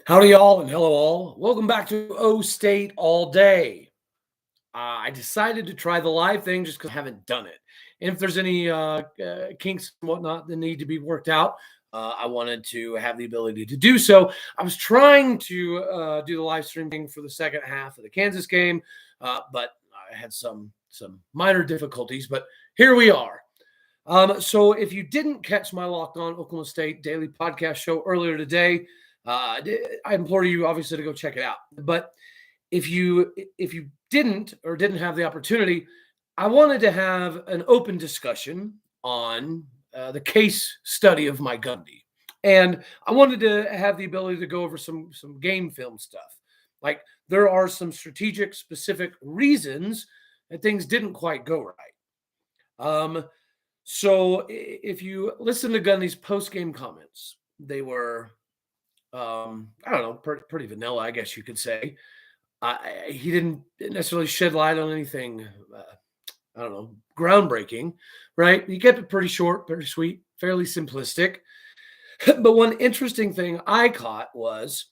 Howdy, y'all, and hello, all. Welcome back to OState All Day. I decided to try the live thing just because I haven't done it. And if there's any kinks and whatnot that need to be worked out, I wanted to have the ability to do so. I was trying to do the live stream thing for the second half of the Kansas game, but I had some minor difficulties. But here we are. So if you didn't catch my Locked On Oklahoma State daily podcast show earlier today, I implore you obviously to go check it out. But if you didn't have the opportunity, I wanted to have an open discussion on the case study of my Gundy, and I wanted to have the ability to go over some game film stuff. Like there are some strategic, specific reasons that things didn't quite go right. So if you listen to Gundy's post game comments, they were I don't know, pretty vanilla, I guess you could say. He didn't necessarily shed light on anything, I don't know, groundbreaking, right? He kept it pretty short, pretty sweet, fairly simplistic. But one interesting thing I caught was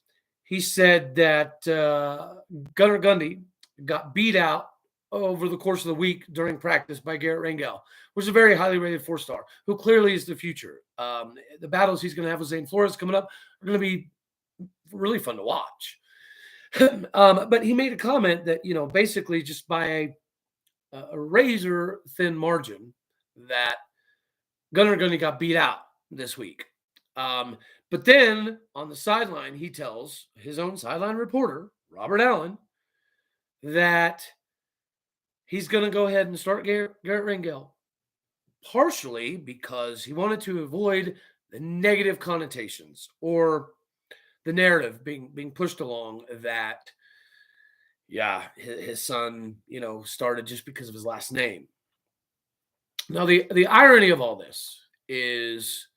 he said that Gunnar Gundy got beat out over the course of the week during practice by Garrett Rangel, which is a very highly rated four-star, who clearly is the future. The battles he's going to have with Zane Flores coming up are going to be really fun to watch. But he made a comment that, basically just by a razor thin margin that Gunnar Gundy got beat out this week. But then on the sideline, he tells his own sideline reporter, Robert Allen, that he's going to go ahead and start Garrett Rangel, partially because he wanted to avoid the negative connotations or the narrative being pushed along that, his son, started just because of his last name. Now, the irony of all this is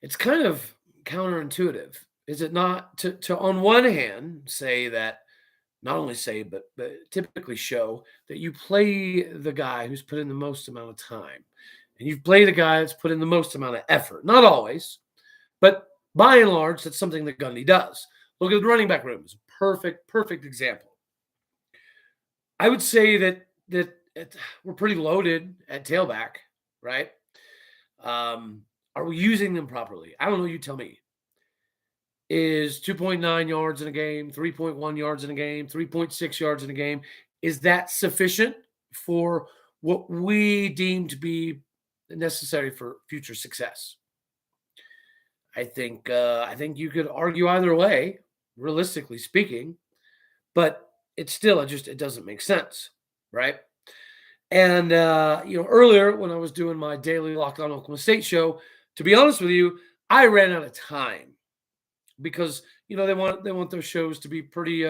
it's kind of counterintuitive, is it not? To on one hand, say that, not only say, but typically show that you play the guy who's put in the most amount of time. And you play the guy that's put in the most amount of effort. Not always, but by and large, that's something that Gundy does. Look at the running back room. It's a perfect example. I would say that we're pretty loaded at tailback, right? Are we using them properly? I don't know. You tell me. Is 2.9 yards in a game, 3.1 yards in a game, 3.6 yards in a game, is that sufficient for what we deem to be necessary for future success? I think you could argue either way, realistically speaking, but it's still it doesn't make sense, right? And earlier when I was doing my daily Locked On Oklahoma State show, to be honest with you, I ran out of time because they want those shows to be pretty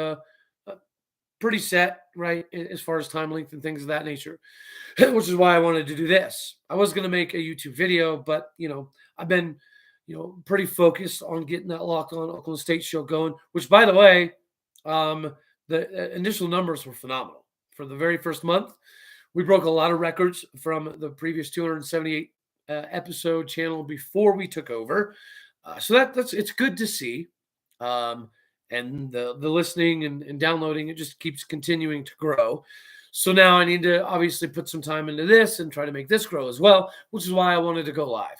set, right, as far as time length and things of that nature, which is why I wanted to do this. I was going to make a YouTube video, but I've been pretty focused on getting that Locked On Oklahoma State show going, which, by the way, the initial numbers were phenomenal. For the very first month, we broke a lot of records from the previous 278 episode channel before we took over. So it's good to see. And the listening and downloading, it just keeps continuing to grow. So now I need to obviously put some time into this and try to make this grow as well, which is why I wanted to go live.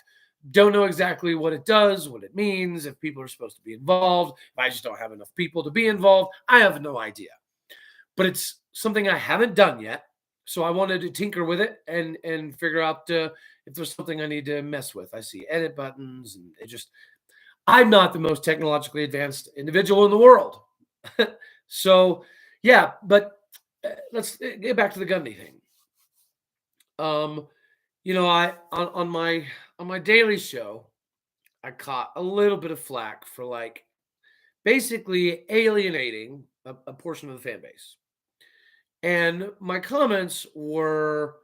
Don't know exactly what it does, what it means, if people are supposed to be involved, if I just don't have enough people to be involved. I have no idea. But it's something I haven't done yet. So I wanted to tinker with it and figure out if there's something I need to mess with. I see edit buttons, and I'm not the most technologically advanced individual in the world. So, yeah, but let's get back to the Gundy thing. I on my daily show, I caught a little bit of flack for basically alienating a portion of the fan base. And my comments were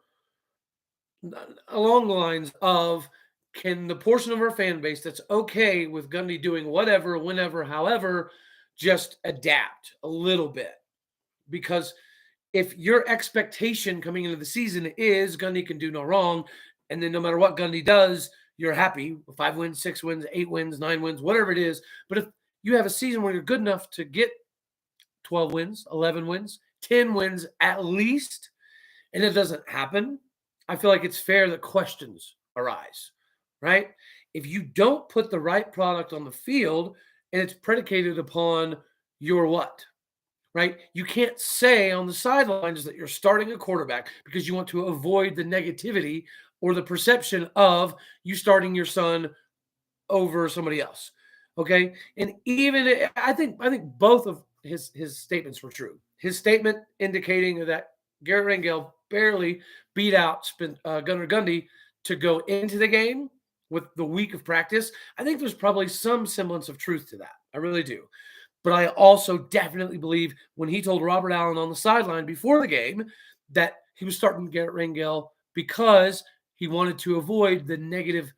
along the lines of, can the portion of our fan base that's okay with Gundy doing whatever, whenever, however, just adapt a little bit? Because if your expectation coming into the season is Gundy can do no wrong, and then no matter what Gundy does, you're happy, 5 wins, 6 wins, 8 wins, 9 wins, whatever it is. But if you have a season where you're good enough to get 12 wins, 11 wins, 10 wins at least, and it doesn't happen, I feel like it's fair that questions arise, right? If you don't put the right product on the field and it's predicated upon your what, right? You can't say on the sidelines that you're starting a quarterback because you want to avoid the negativity or the perception of you starting your son over somebody else. Okay. And even I think both of his statements were true. His statement indicating that Garrett Rangel barely beat out Gunnar Gundy to go into the game with the week of practice. I think there's probably some semblance of truth to that. I really do. But I also definitely believe when he told Robert Allen on the sideline before the game that he was starting Garrett Rangel because he wanted to avoid the negative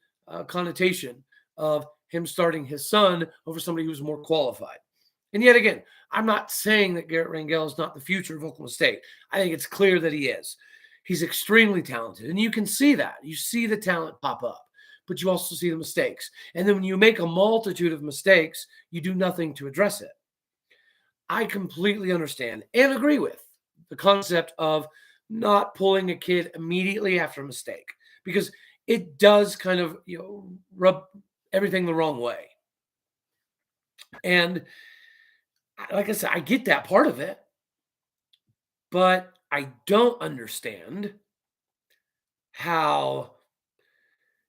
connotation of him starting his son over somebody who's more qualified. And yet again, I'm not saying that Garrett Rangel is not the future of Oklahoma State. I think it's clear that he is. He's extremely talented, and you can see that. You see the talent pop up, but you also see the mistakes. And then when you make a multitude of mistakes, you do nothing to address it. I completely understand and agree with the concept of not pulling a kid immediately after a mistake because it does kind of, rub everything the wrong way. And like I said, I get that part of it, but I don't understand how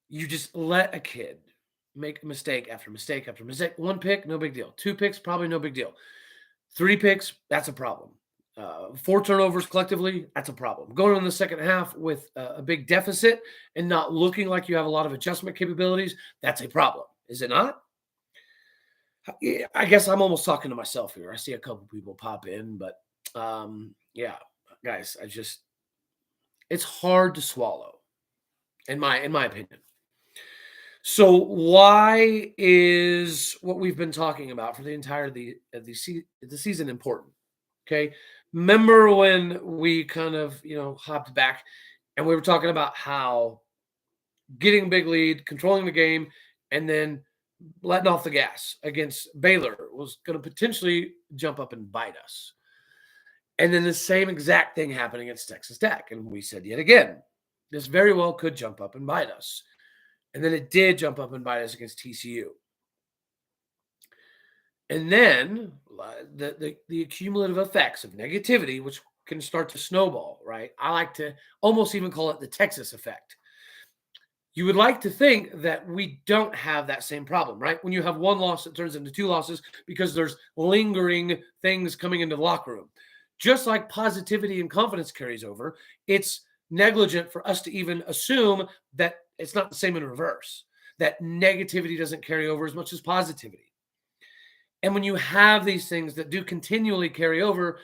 you just let a kid make mistake after mistake after mistake. 1 pick, no big deal. 2 picks, probably no big deal. 3 picks, that's a problem. 4 turnovers collectively, that's a problem. Going in the second half with a big deficit and not looking like you have a lot of adjustment capabilities, that's a problem. Is it not? I guess I'm almost talking to myself here. I see a couple people pop in, but yeah, guys, it's hard to swallow, in my opinion. So why is what we've been talking about for the entirety of the season important? Okay. Remember when we kind of, hopped back and we were talking about how getting a big lead, controlling the game, and then letting off the gas against Baylor was going to potentially jump up and bite us. And then the same exact thing happened against Texas Tech. And we said yet again, this very well could jump up and bite us. And then it did jump up and bite us against TCU. And then the accumulative effects of negativity, which can start to snowball, right? I like to almost even call it the Texas effect. You would like to think that we don't have that same problem, right? When you have one loss, it turns into 2 losses because there's lingering things coming into the locker room. Just like positivity and confidence carries over, it's negligent for us to even assume that it's not the same in reverse, that negativity doesn't carry over as much as positivity. And when you have these things that do continually carry over,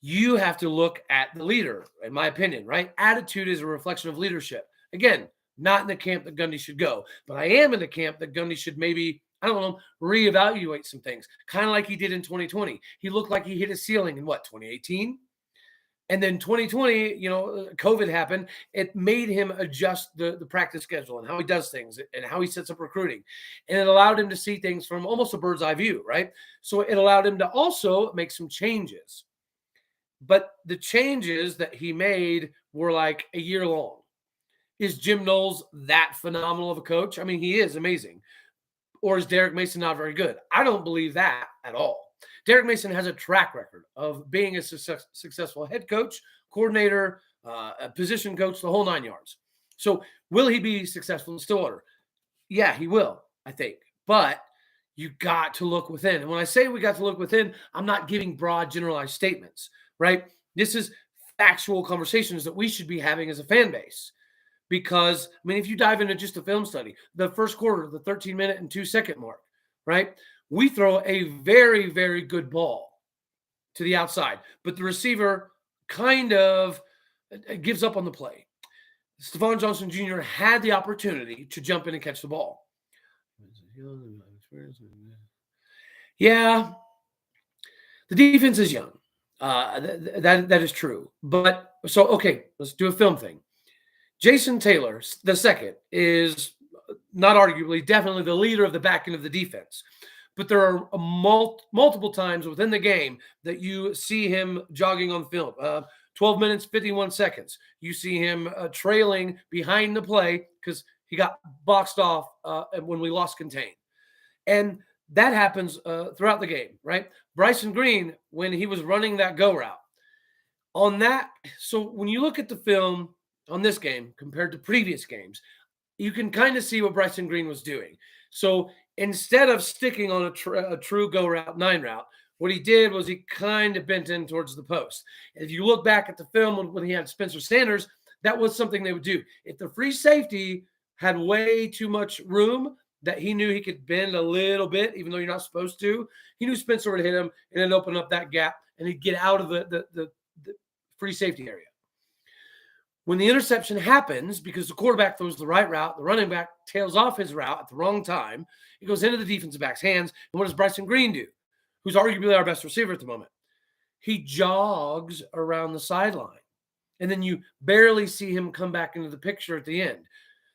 you have to look at the leader, in my opinion, right? Attitude is a reflection of leadership. Again, not in the camp that Gundy should go, but I am in the camp that Gundy should maybe, reevaluate some things, kind of like he did in 2020. He looked like he hit a ceiling in 2018? And then 2020, COVID happened. It made him adjust the practice schedule and how he does things and how he sets up recruiting. And it allowed him to see things from almost a bird's eye view, right? So it allowed him to also make some changes. But the changes that he made were like a year long. Is Jim Knowles that phenomenal of a coach? I mean, he is amazing. Or is Derek Mason not very good? I don't believe that at all. Derek Mason has a track record of being a successful head coach, coordinator, a position coach, the whole 9 yards. So will he be successful in Stillwater? Yeah, he will, I think. But you got to look within. And when I say we got to look within, I'm not giving broad, generalized statements, right? This is factual conversations that we should be having as a fan base. Because, if you dive into just a film study, the first quarter, the 13-minute and 2-second mark, right? We throw a very, very good ball to the outside, but the receiver kind of gives up on the play. Stephon Johnson Jr. had the opportunity to jump in and catch the ball. Yeah, the defense is young. That is true. But, okay, let's do a film thing. Jason Taylor, the second, is not arguably, definitely the leader of the back end of the defense. But there are multiple times within the game that you see him jogging on the field. 12 minutes, 51 seconds. You see him trailing behind the play because he got boxed off when we lost contain. And that happens throughout the game, right? Bryson Green, when he was running that go route, on that. So when you look at the film on this game compared to previous games, you can kind of see what Bryson Green was doing. So instead of sticking on a true go route 9 route, what he did was he kind of bent in towards the post. And if you look back at the film when he had Spencer Sanders, that was something they would do. If the free safety had way too much room that he knew he could bend a little bit, even though you're not supposed to, he knew Spencer would hit him and then open up that gap and he'd get out of the free safety area. When the interception happens, because the quarterback throws the right route, the running back tails off his route at the wrong time, it goes into the defensive back's hands. And what does Bryson Green do, who's arguably our best receiver at the moment? He jogs around the sideline. And then you barely see him come back into the picture at the end.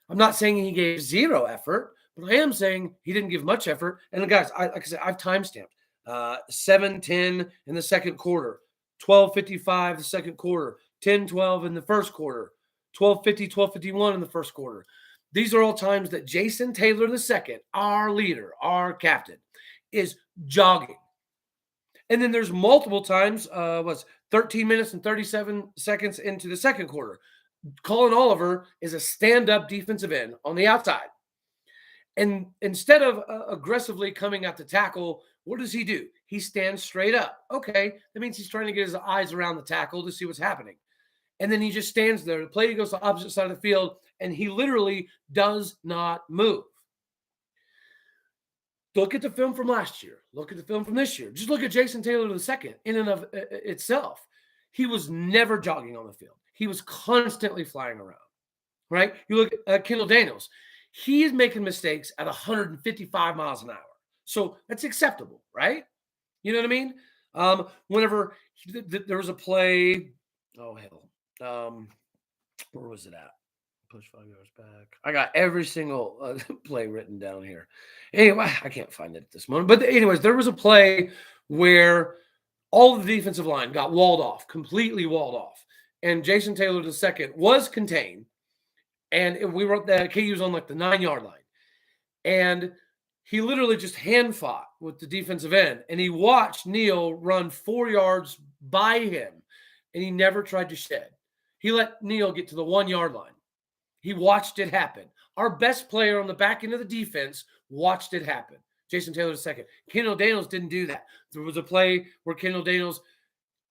I'm not saying he gave zero effort, but I am saying he didn't give much effort. And guys, like I said, I've timestamped 7:10 in the second quarter, 12:55 the second quarter, 10:12 in the first quarter, 12:50, 12:51 in the first quarter. These are all times that Jason Taylor II, our leader, our captain, is jogging. And then there's multiple times, was 13 minutes and 37 seconds into the second quarter. Colin Oliver is a stand-up defensive end on the outside. And instead of aggressively coming at the tackle, what does he do? He stands straight up. Okay, that means he's trying to get his eyes around the tackle to see what's happening. And then he just stands there. The play goes to the opposite side of the field, and he literally does not move. Look at the film from last year. Look at the film from this year. Just look at Jason Taylor II in and of itself. He was never jogging on the field. He was constantly flying around, right? You look at Kendall Daniels. He is making mistakes at 155 miles an hour. So that's acceptable, right? You know what I mean? Whenever there was a play, oh, hell. Where was it at? Push 5 yards back. I got every single play written down here. Anyway, I can't find it at this moment. But anyways, there was a play where all of the defensive line got walled off, completely walled off. And Jason Taylor II was contained. And we were the KU was on like the 9-yard line. And he literally just hand fought with the defensive end. And he watched Neal run 4 yards by him. And he never tried to shed. He let Neal get to the 1-yard line. He watched it happen. Our best player on the back end of the defense watched it happen. Jason Taylor II. Kendall Daniels didn't do that. There was a play where Kendall Daniels,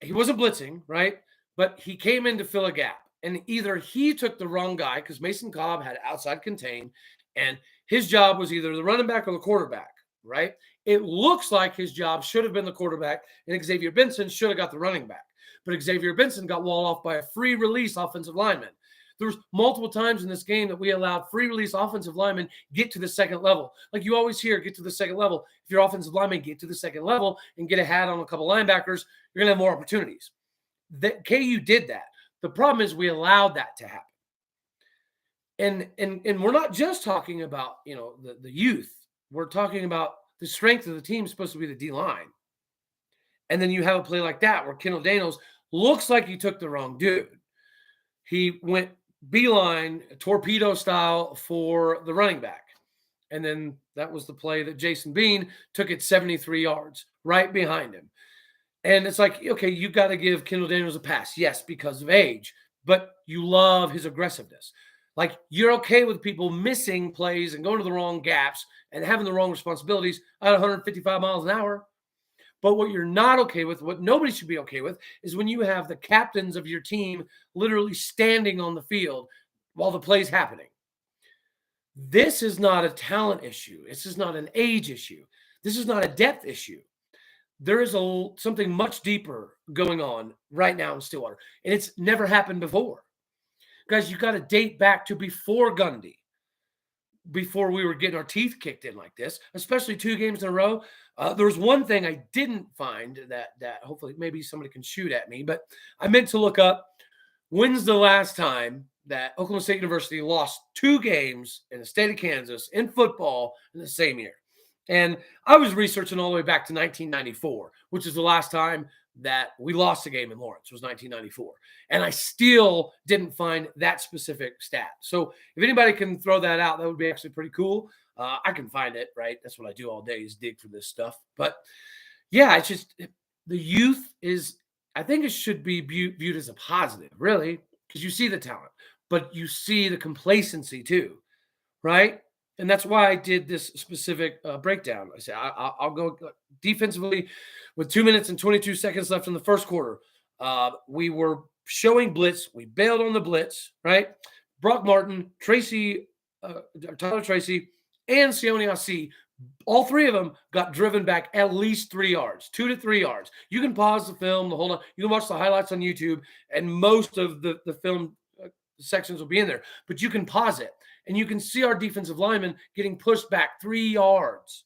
he wasn't blitzing, right? But he came in to fill a gap. And either he took the wrong guy because Mason Cobb had outside contain, and his job was either the running back or the quarterback, right? It looks like his job should have been the quarterback, and Xavier Benson should have got the running back. But Xavier Benson got walled off by a free release offensive lineman. There was multiple times in this game that we allowed free release offensive linemen get to the second level. Like you always hear, get to the second level. If your offensive linemen get to the second level and get a hat on a couple linebackers, you're going to have more opportunities. KU did that. The problem is we allowed that to happen. And we're not just talking about, the youth. We're talking about the strength of the team is supposed to be the D-line. And then you have a play like that where Kendall Daniels looks like he took the wrong dude. He went beeline, torpedo style for the running back. And then that was the play that Jason Bean took it 73 yards right behind him. And it's like, okay, you got to give Kendall Daniels a pass. Yes, because of age, but you love his aggressiveness. Like you're okay with people missing plays and going to the wrong gaps and having the wrong responsibilities at 155 miles an hour. But what you're not okay with, what nobody should be okay with, is when you have the captains of your team literally standing on the field while the play's happening. This is not a talent issue. This is not an age issue. This is not a depth issue. There is something much deeper going on right now in Stillwater, and it's never happened before. Guys, you got to date back to before Gundy, before we were getting our teeth kicked in like this, especially 2 games in a row. There was one thing I didn't find that hopefully maybe somebody can shoot at me, but I meant to look up when's the last time that Oklahoma State University lost 2 games in the state of Kansas in football in the same year. And I was researching all the way back to 1994, which is the last time that we lost a game in Lawrence, was 1994. And I still didn't find that specific stat. So if anybody can throw that out, that would be actually pretty cool. I can find it, right? That's what I do all day, is dig for this stuff. But yeah, it's just the youth is, I think it should be viewed as a positive, really, because you see the talent, but you see the complacency too, right? And that's why I did this specific breakdown. I said I'll go defensively with 2 minutes and 22 seconds left in the first quarter. We were showing blitz. We bailed on the blitz, right? Brock Martin, Tyler Tracy, and Sione Asi, all 3 of them got driven back at least 3 yards, 2 to 3 yards. You can pause the film, the whole time. You can watch the highlights on YouTube, and most of the film sections will be in there. But you can pause it, and you can see our defensive lineman getting pushed back 3 yards.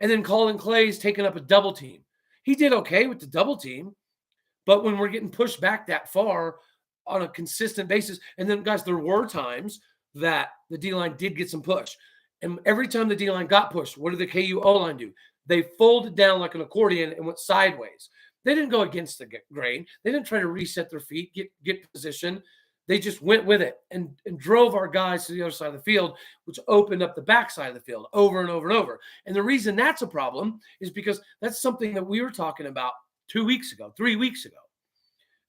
And then Colin Clay's taking up a double team. He did okay with the double team, but when we're getting pushed back that far on a consistent basis, and then, guys, there were times that the D-line did get some push. And every time the D-line got pushed, what did the KU O-line do? They folded down like an accordion and went sideways. They didn't go against the grain. They didn't try to reset their feet, get position. They just went with it and drove our guys to the other side of the field, which opened up the backside of the field over and over and over. And the reason that's a problem is because that's something that we were talking about 2 weeks ago, 3 weeks ago.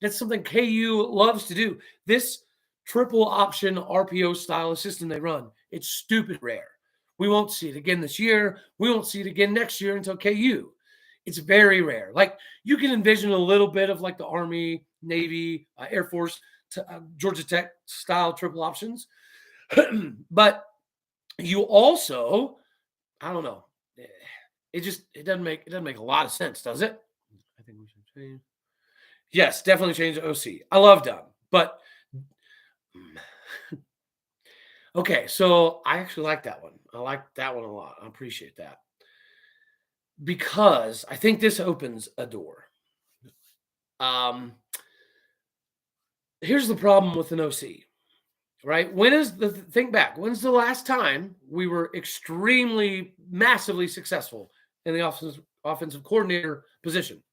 That's something KU loves to do. This triple option RPO style of system they run, it's stupid rare. We won't see it again this year. We won't see it again next year until KU. It's very rare. Like, you can envision a little bit of like the Army, Navy, Air Force, Georgia Tech style triple options. But you also, I don't know. It doesn't make a lot of sense, does it? I think we should change. Yes, definitely change the OC. I love Dunn, but okay, so I actually like that one. I like that one a lot. I appreciate that. Because I think this opens a door. Here's the problem with an OC, right? Think back, when's the last time we were extremely, massively successful in the offensive coordinator position?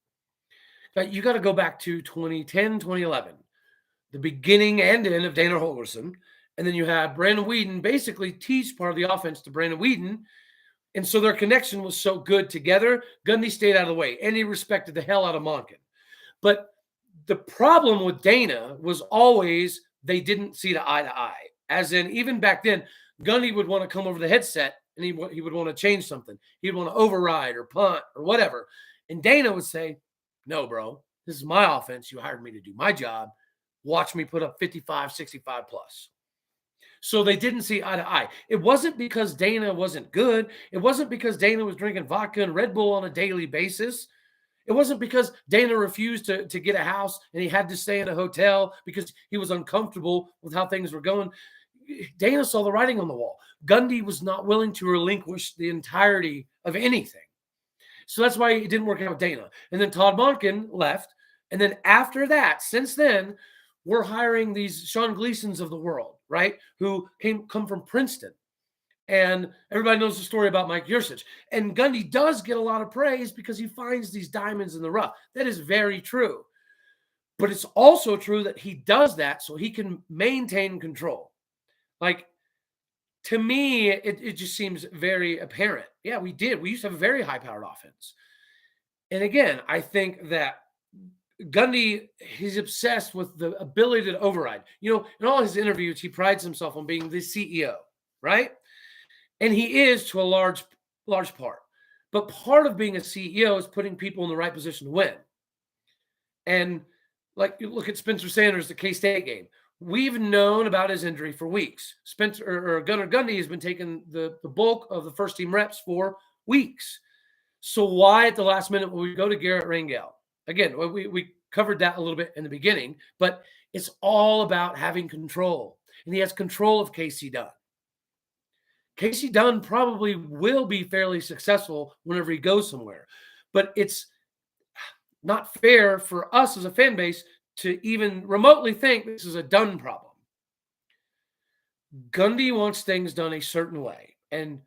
You got to go back to 2010, 2011, the beginning and end of Dana Holgorsen. And then you had Brandon Weeden basically teach part of the offense to Brandon Weeden. And so their connection was so good together. Gundy stayed out of the way, and he respected the hell out of Monken. But the problem with Dana was always they didn't see eye to eye. As in, even back then, Gundy would want to come over the headset, and he would want to change something. He'd want to override or punt or whatever. And Dana would say, no, bro, this is my offense. You hired me to do my job. Watch me put up 55, 65 plus. So they didn't see eye to eye. It wasn't because Dana wasn't good. It wasn't because Dana was drinking vodka and Red Bull on a daily basis. It wasn't because Dana refused to get a house and he had to stay in a hotel because he was uncomfortable with how things were going. Dana saw the writing on the wall. Gundy was not willing to relinquish the entirety of anything. So that's why it didn't work out with Dana. And then Todd Monken left. And then after that, since then, we're hiring these Sean Gleasons of the world, right? Who come from Princeton. And everybody knows the story about Mike Yurcich. And Gundy does get a lot of praise because he finds these diamonds in the rough. That is very true. But it's also true that he does that so he can maintain control. Like, to me, it just seems very apparent. Yeah, we did. We used to have a very high-powered offense. And again, I think that Gundy, he's obsessed with the ability to override. You know, in all his interviews, he prides himself on being the CEO, right? And he is to a large part. But part of being a CEO is putting people in the right position to win. And like, you look at Spencer Sanders, the K-State game. We've known about his injury for weeks. Gunnar Gundy has been taking the bulk of the first team reps for weeks. So why at the last minute will we go to Garrett Rangel? Again, we covered that a little bit in the beginning, but it's all about having control. And he has control of Casey Dunn. Casey Dunn probably will be fairly successful whenever he goes somewhere. But it's not fair for us as a fan base to even remotely think this is a Dunn problem. Gundy wants things done a certain way. And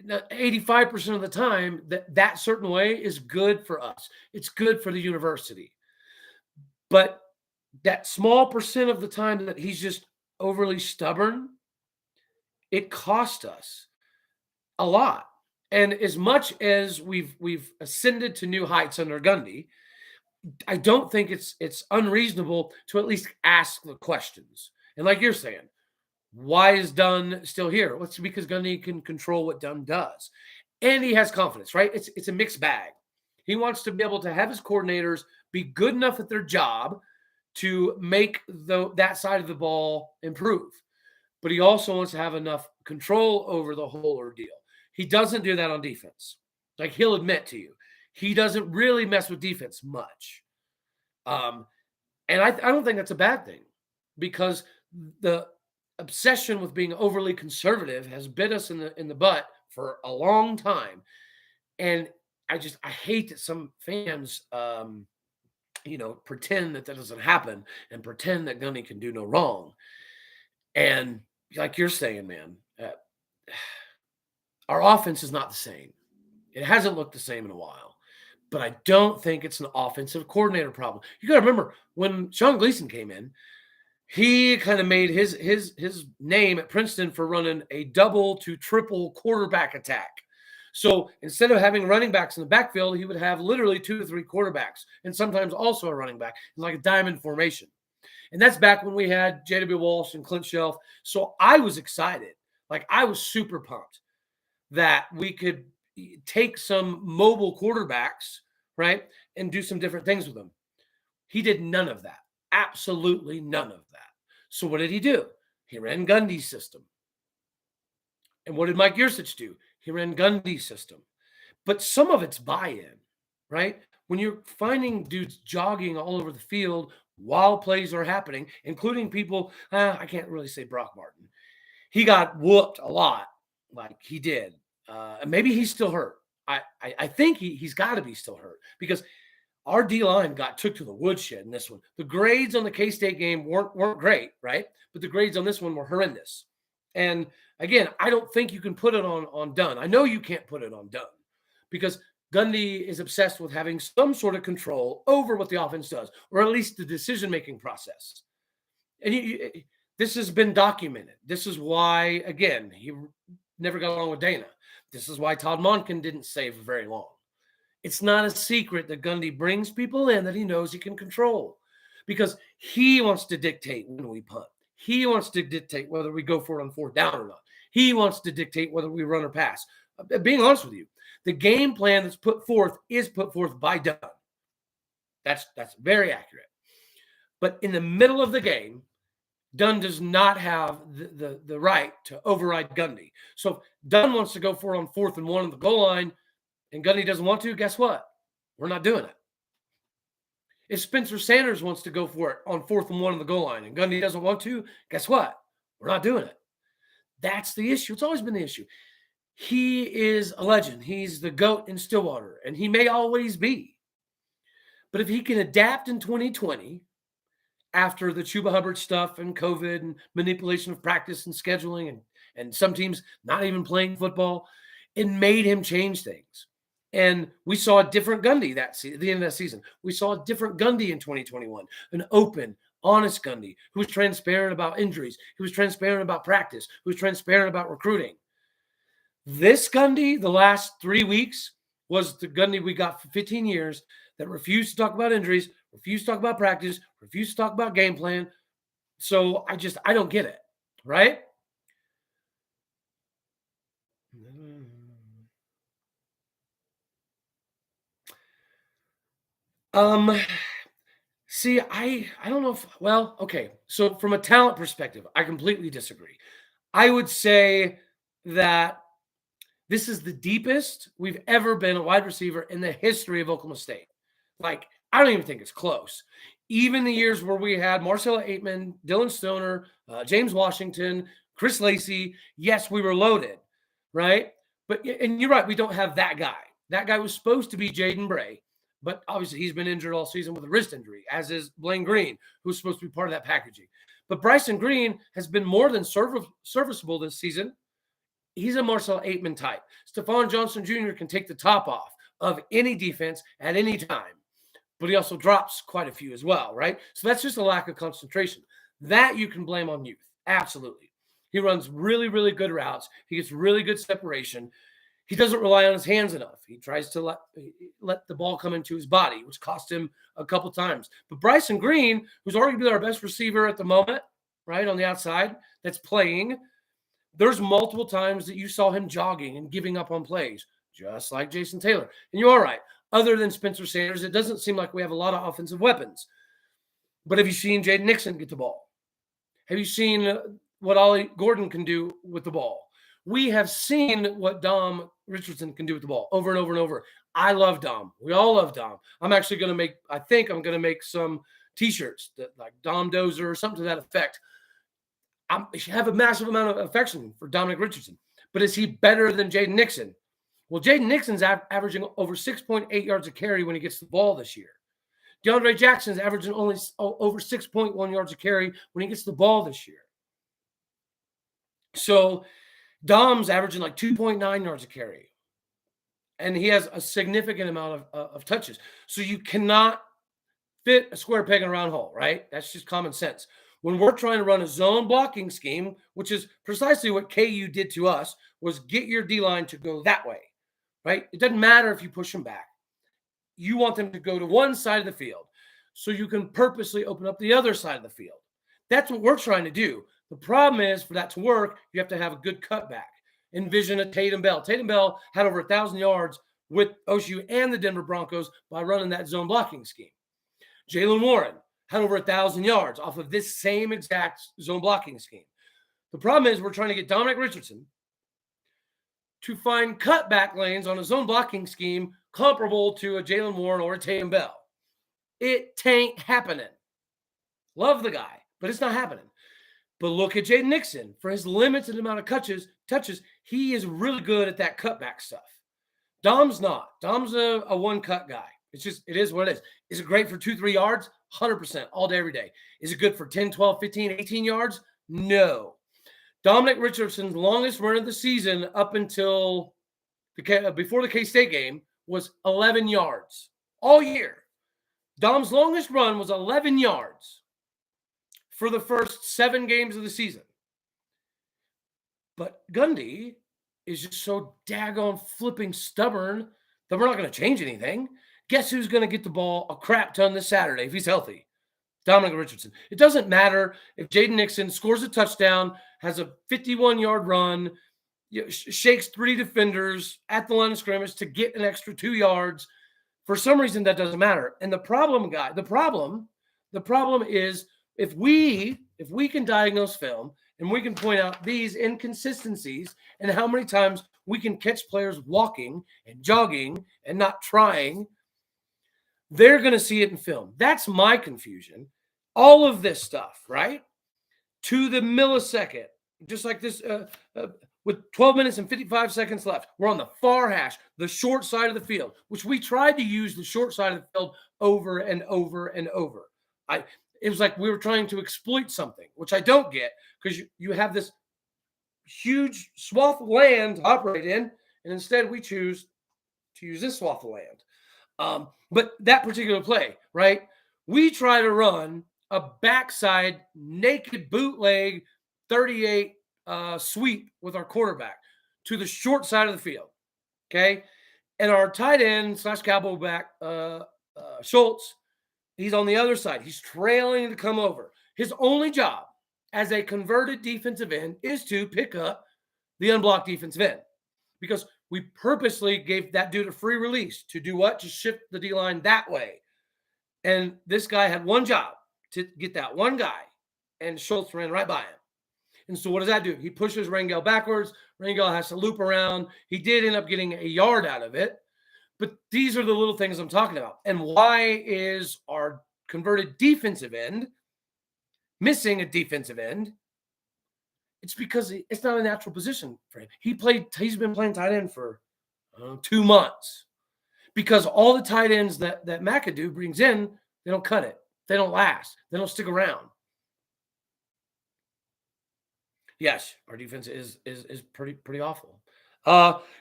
85% of the time, that certain way is good for us. It's good for the university. But that small percent of the time that he's just overly stubborn, it cost us a lot. And as much as we've ascended to new heights under Gundy, I don't think it's unreasonable to at least ask the questions. And like you're saying, why is Dunn still here? Well, it's because Gundy can control what Dunn does. And he has confidence, right? It's a mixed bag. He wants to be able to have his coordinators be good enough at their job to make that side of the ball improve. But he also wants to have enough control over the whole ordeal. He doesn't do that on defense. Like he'll admit to you, he doesn't really mess with defense much. And I don't think that's a bad thing because the obsession with being overly conservative has bit us in the butt for a long time. And I hate that some fans pretend that doesn't happen and pretend that Gunny can do no wrong. And like you're saying, man, our offense is not the same. It hasn't looked the same in a while. But I don't think it's an offensive coordinator problem. You got to remember when Sean Gleason came in, he kind of made his name at Princeton for running a double to triple quarterback attack. So instead of having running backs in the backfield, he would have literally 2 to 3 quarterbacks and sometimes also a running back in like a diamond formation. And that's back when we had J.W. Walsh and Clint Shelf. So I was excited. Like I was super pumped that we could take some mobile quarterbacks, right, and do some different things with them. He did none of that. Absolutely none of that. So what did he do? He ran Gundy's system. And what did Mike Yursich do? He ran Gundy's system. But some of it's buy-in, right? When you're finding dudes jogging all over the field while plays are happening, including people, I can't really say Brock Martin. He got whooped a lot, like he did. And maybe he's still hurt. I think he's got to be still hurt because our D-line got took to the woodshed in this one. The grades on the K-State game weren't great, right? But the grades on this one were horrendous. And again, I don't think you can put it on Dunn. I know you can't put it on Dunn because Gundy is obsessed with having some sort of control over what the offense does, or at least the decision-making process. And this has been documented. This is why, again, he never got along with Dana. This is why Todd Monken didn't stay for very long. It's not a secret that Gundy brings people in that he knows he can control because he wants to dictate when we punt. He wants to dictate whether we go for it on 4th down or not. He wants to dictate whether we run or pass. Being honest with you, the game plan that's put forth is put forth by Dunn. That's very accurate. But in the middle of the game, Dunn does not have the right to override Gundy. So if Dunn wants to go for it on 4th and 1 on the goal line and Gundy doesn't want to, guess what? We're not doing it. If Spencer Sanders wants to go for it on 4th and 1 on the goal line and Gundy doesn't want to, guess what? We're not doing it. That's the issue. It's always been the issue. He is a legend. He's the GOAT in Stillwater, and he may always be. But if he can adapt in 2020 after the Chuba Hubbard stuff and COVID and manipulation of practice and scheduling and some teams not even playing football, it made him change things. And we saw a different Gundy at the end of that season. We saw a different Gundy in 2021, an open, honest Gundy who was transparent about injuries, who was transparent about practice, who was transparent about recruiting. This Gundy, the last 3 weeks, was the Gundy we got for 15 years that refused to talk about injuries, refused to talk about practice, refused to talk about game plan. So I don't get it, right? See, I don't know if, well, okay. So from a talent perspective, I completely disagree. I would say that this is the deepest we've ever been a wide receiver in the history of Oklahoma State. Like, I don't even think it's close. Even the years where we had Marcella Aitman, Dylan Stoner, James Washington, Chris Lacey, yes, we were loaded, right? But, and you're right, we don't have that guy. That guy was supposed to be Jaden Bray, but obviously he's been injured all season with a wrist injury, as is Blaine Green, who's supposed to be part of that packaging. But Bryson Green has been more than serviceable this season. He's a Marcel Aitman type. Stephon Johnson Jr. can take the top off of any defense at any time, but he also drops quite a few as well, right? So that's just a lack of concentration. That you can blame on youth. Absolutely. He runs really, really good routes. He gets really good separation. He doesn't rely on his hands enough. He tries to let the ball come into his body, which cost him a couple times. But Bryson Green, who's arguably our best receiver at the moment, right, on the outside, that's playing, there's multiple times that you saw him jogging and giving up on plays, just like Jason Taylor. And you're all right. Other than Spencer Sanders, it doesn't seem like we have a lot of offensive weapons. But have you seen Jaden Nixon get the ball? Have you seen what Ollie Gordon can do with the ball? We have seen what Dom Richardson can do with the ball over and over and over. I love Dom. We all love Dom. I'm actually going to I think I'm going to make some T-shirts that like Dom Dozer or something to that effect. I have a massive amount of affection for Dominic Richardson, but is he better than Jaden Nixon? Well, Jaden Nixon's averaging over 6.8 yards a carry when he gets the ball this year. DeAndre Jackson's averaging only over 6.1 yards a carry when he gets the ball this year. So Dom's averaging like 2.9 yards a carry, and he has a significant amount of touches. So you cannot fit a square peg in a round hole, right? That's just common sense. When we're trying to run a zone blocking scheme, which is precisely what KU did to us, was get your D-line to go that way, right? It doesn't matter if you push them back. You want them to go to one side of the field so you can purposely open up the other side of the field. That's what we're trying to do. The problem is, for that to work, you have to have a good cutback. Envision a Tatum Bell. Tatum Bell had over 1,000 yards with OSU and the Denver Broncos by running that zone blocking scheme. Jaylen Warren had over 1,000 yards off of this same exact zone blocking scheme. The problem is we're trying to get Dominic Richardson to find cutback lanes on a zone blocking scheme comparable to a Jaylen Warren or a Tatum Bell. It ain't happening. Love the guy, but it's not happening. But look at Jaden Nixon. For his limited amount of touches, he is really good at that cutback stuff. Dom's not. Dom's a one-cut guy. It is what it is. Is it great for 2-3 yards? 100% all day, every day. Is it good for 10, 12, 15, 18 yards? No. Dominic Richardson's longest run of the season up until before the K-State game was 11 yards all year. Dom's longest run was 11 yards for the first 7 games of the season. But Gundy is just so daggone flipping stubborn that we're not going to change anything. Guess who's going to get the ball a crap ton this Saturday if he's healthy? Dominic Richardson. It doesn't matter if Jaden Nixon scores a touchdown, has a 51-yard run, shakes 3 defenders at the line of scrimmage to get an extra 2 yards. For some reason, that doesn't matter. And the problem is if we can diagnose film and we can point out these inconsistencies and how many times we can catch players walking and jogging and not trying, they're going to see it in film. That's my confusion. All of this stuff, right? To the millisecond, just like this, with 12 minutes and 55 seconds left, we're on the far hash, the short side of the field, which we tried to use the short side of the field over and over and over. It was like we were trying to exploit something, which I don't get, because you have this huge swath of land to operate in, and instead we choose to use this swath of land. But that particular play, right? We try to run a backside naked bootleg 38 sweep with our quarterback to the short side of the field, okay? And our tight end / cowboy back, Schultz, he's on the other side. He's trailing to come over. His only job as a converted defensive end is to pick up the unblocked defensive end, because we purposely gave that dude a free release to do what? To shift the D-line that way. And this guy had one job, to get that one guy, and Schultz ran right by him. And so what does that do? He pushes Rangel backwards. Rangel has to loop around. He did end up getting a yard out of it. But these are the little things I'm talking about. And why is our converted defensive end missing a defensive end? It's because it's not a natural position for him. He's been playing tight end for 2 months, because all the tight ends that McAdoo brings in, they don't cut it. They don't last. They don't stick around. Yes, our defense is pretty awful.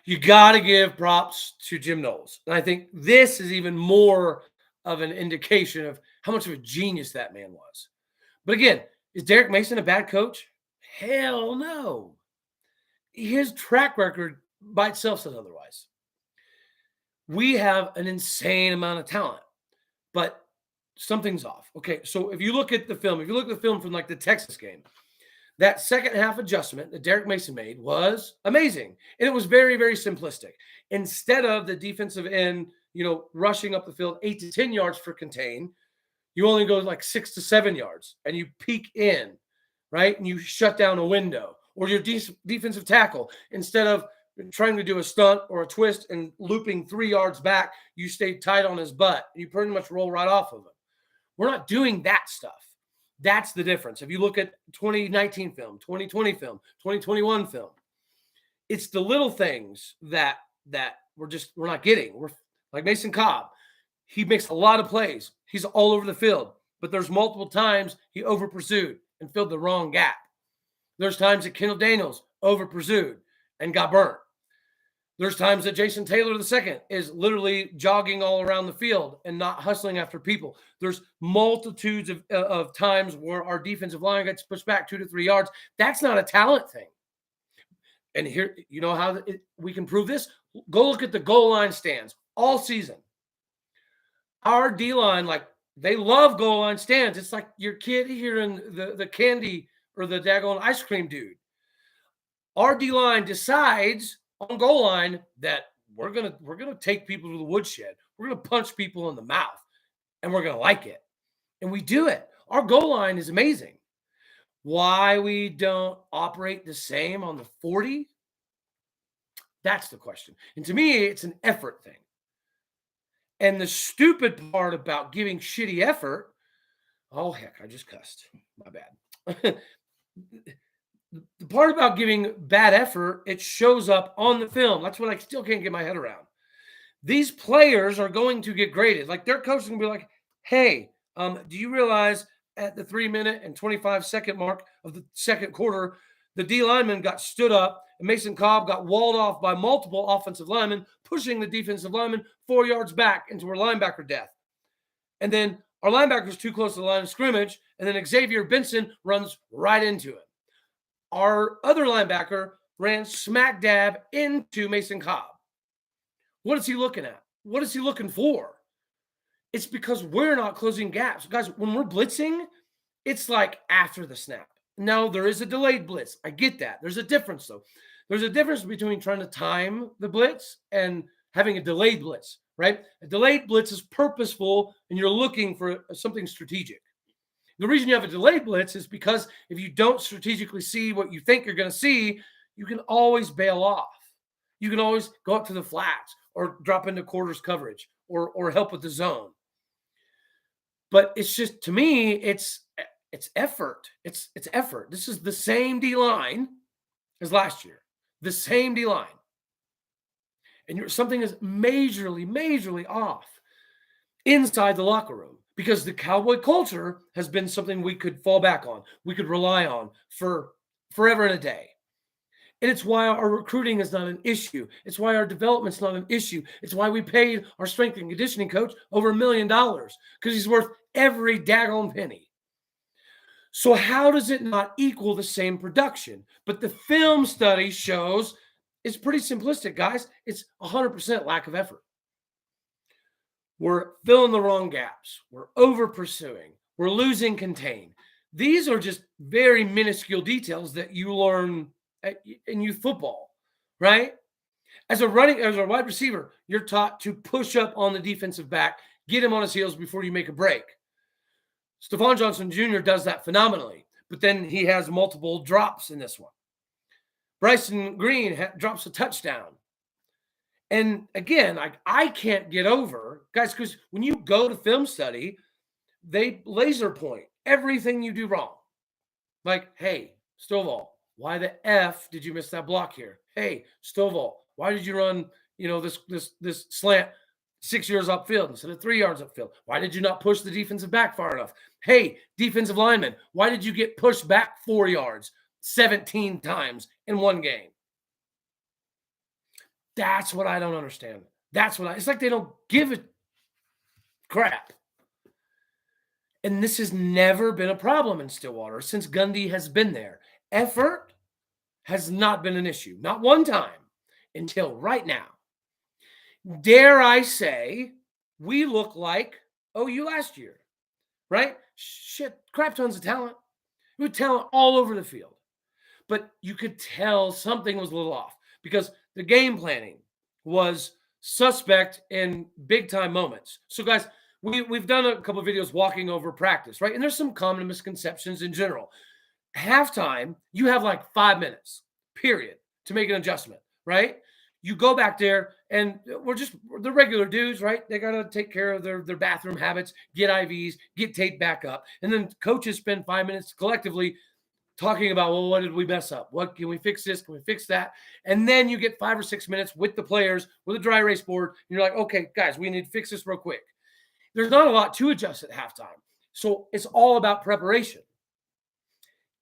You got to give props to Jim Knowles, and I think this is even more of an indication of how much of a genius that man was. But again, is Derek Mason a bad coach? Hell no. His track record by itself says otherwise. We have an insane amount of talent, but something's off. Okay, so if you look at the film from like the Texas game, that second half adjustment that Derek Mason made was amazing. And it was very, very simplistic. Instead of the defensive end, rushing up the field 8 to 10 yards for contain, you only go like 6 to 7 yards and you peek in, right? And you shut down a window. Or your defensive tackle, instead of trying to do a stunt or a twist and looping 3 yards back, you stay tight on his butt. You pretty much roll right off of him. We're not doing that stuff. That's the difference. If you look at 2019 film, 2020 film, 2021 film, it's the little things that we're not getting. We're like Mason Cobb. He makes a lot of plays. He's all over the field, but there's multiple times he over pursued and filled the wrong gap. There's times that Kendall Daniels over pursued and got burnt. There's times that Jason Taylor II is literally jogging all around the field and not hustling after people. There's multitudes of times where our defensive line gets pushed back 2 to 3 yards. That's not a talent thing. And here, you know how we can prove this? Go look at the goal line stands all season. Our D-line, like, they love goal line stands. It's like your kid hearing the candy or the daggone ice cream dude. Our D-line decides on goal line that we're gonna take people to the woodshed. We're gonna punch people in the mouth, and we're gonna like it. And we do it. Our goal line is amazing. Why we don't operate the same on the 40? That's the question. And to me, it's an effort thing. And the stupid part about giving shitty effort, oh heck, I just cussed. My bad. The part about giving bad effort, it shows up on the film. That's what I still can't get my head around. These players are going to get graded. Like, their coach is going to be like, hey, do you realize at the 3-minute and 25-second mark of the second quarter, the D lineman got stood up and Mason Cobb got walled off by multiple offensive linemen, pushing the defensive lineman 4 yards back into her linebacker death. And then our linebacker's too close to the line of scrimmage, and then Xavier Benson runs right into it. Our other linebacker ran smack dab into Mason Cobb. What is he looking at? What is he looking for? It's because we're not closing gaps. Guys, when we're blitzing, it's like after the snap. Now, there is a delayed blitz. I get that. There's a difference, though. There's a difference between trying to time the blitz and having a delayed blitz, right? A delayed blitz is purposeful, and you're looking for something strategic. The reason you have a delayed blitz is because if you don't strategically see what you think you're going to see, you can always bail off. You can always go up to the flats or drop into quarters coverage or help with the zone. But it's just, to me, it's effort. It's effort. This is the same D-line as last year. The same D-line. And something is majorly off inside the locker room. Because the Cowboy culture has been something we could fall back on, we could rely on for forever and a day. And it's why our recruiting is not an issue. It's why our development's not an issue. It's why we paid our strength and conditioning coach over $1 million, because he's worth every daggone penny. So how does it not equal the same production? But the film study shows it's pretty simplistic, guys. It's 100% lack of effort. We're filling the wrong gaps. We're over pursuing. We're losing contain. These are just very minuscule details that you learn in youth football, right? As a wide receiver, you're taught to push up on the defensive back, get him on his heels before you make a break. Stephon Johnson Jr. does that phenomenally, but then he has multiple drops in this one. Bryson Green drops a touchdown. And again, I can't get over, guys, because when you go to film study, they laser point everything you do wrong. Like, hey, Stovall, why the F did you miss that block here? Hey, Stovall, why did you run, this slant 6 yards upfield instead of 3 yards upfield? Why did you not push the defensive back far enough? Hey, defensive lineman, why did you get pushed back 4 yards? 17 times in one game. That's what I don't understand. It's like they don't give a crap. And this has never been a problem in Stillwater since Gundy has been there. Effort has not been an issue, not one time until right now. Dare I say, we look like OU last year, right? Shit, crap tons of talent. We had talent all over the field. But you could tell something was a little off because the game planning was suspect in big time moments. So, guys, we've done a couple of videos walking over practice, right? And there's some common misconceptions in general. Halftime, you have like 5 minutes, period, to make an adjustment, right? You go back there, and we're the regular dudes, right? They got to take care of their bathroom habits, get IVs, get taped back up. And then coaches spend 5 minutes collectively talking about, well, what did we mess up? What can we fix this? Can we fix that? And then you get 5 or 6 minutes with the players with a dry erase board. And you're like, okay, guys, we need to fix this real quick. There's not a lot to adjust at halftime. So it's all about preparation.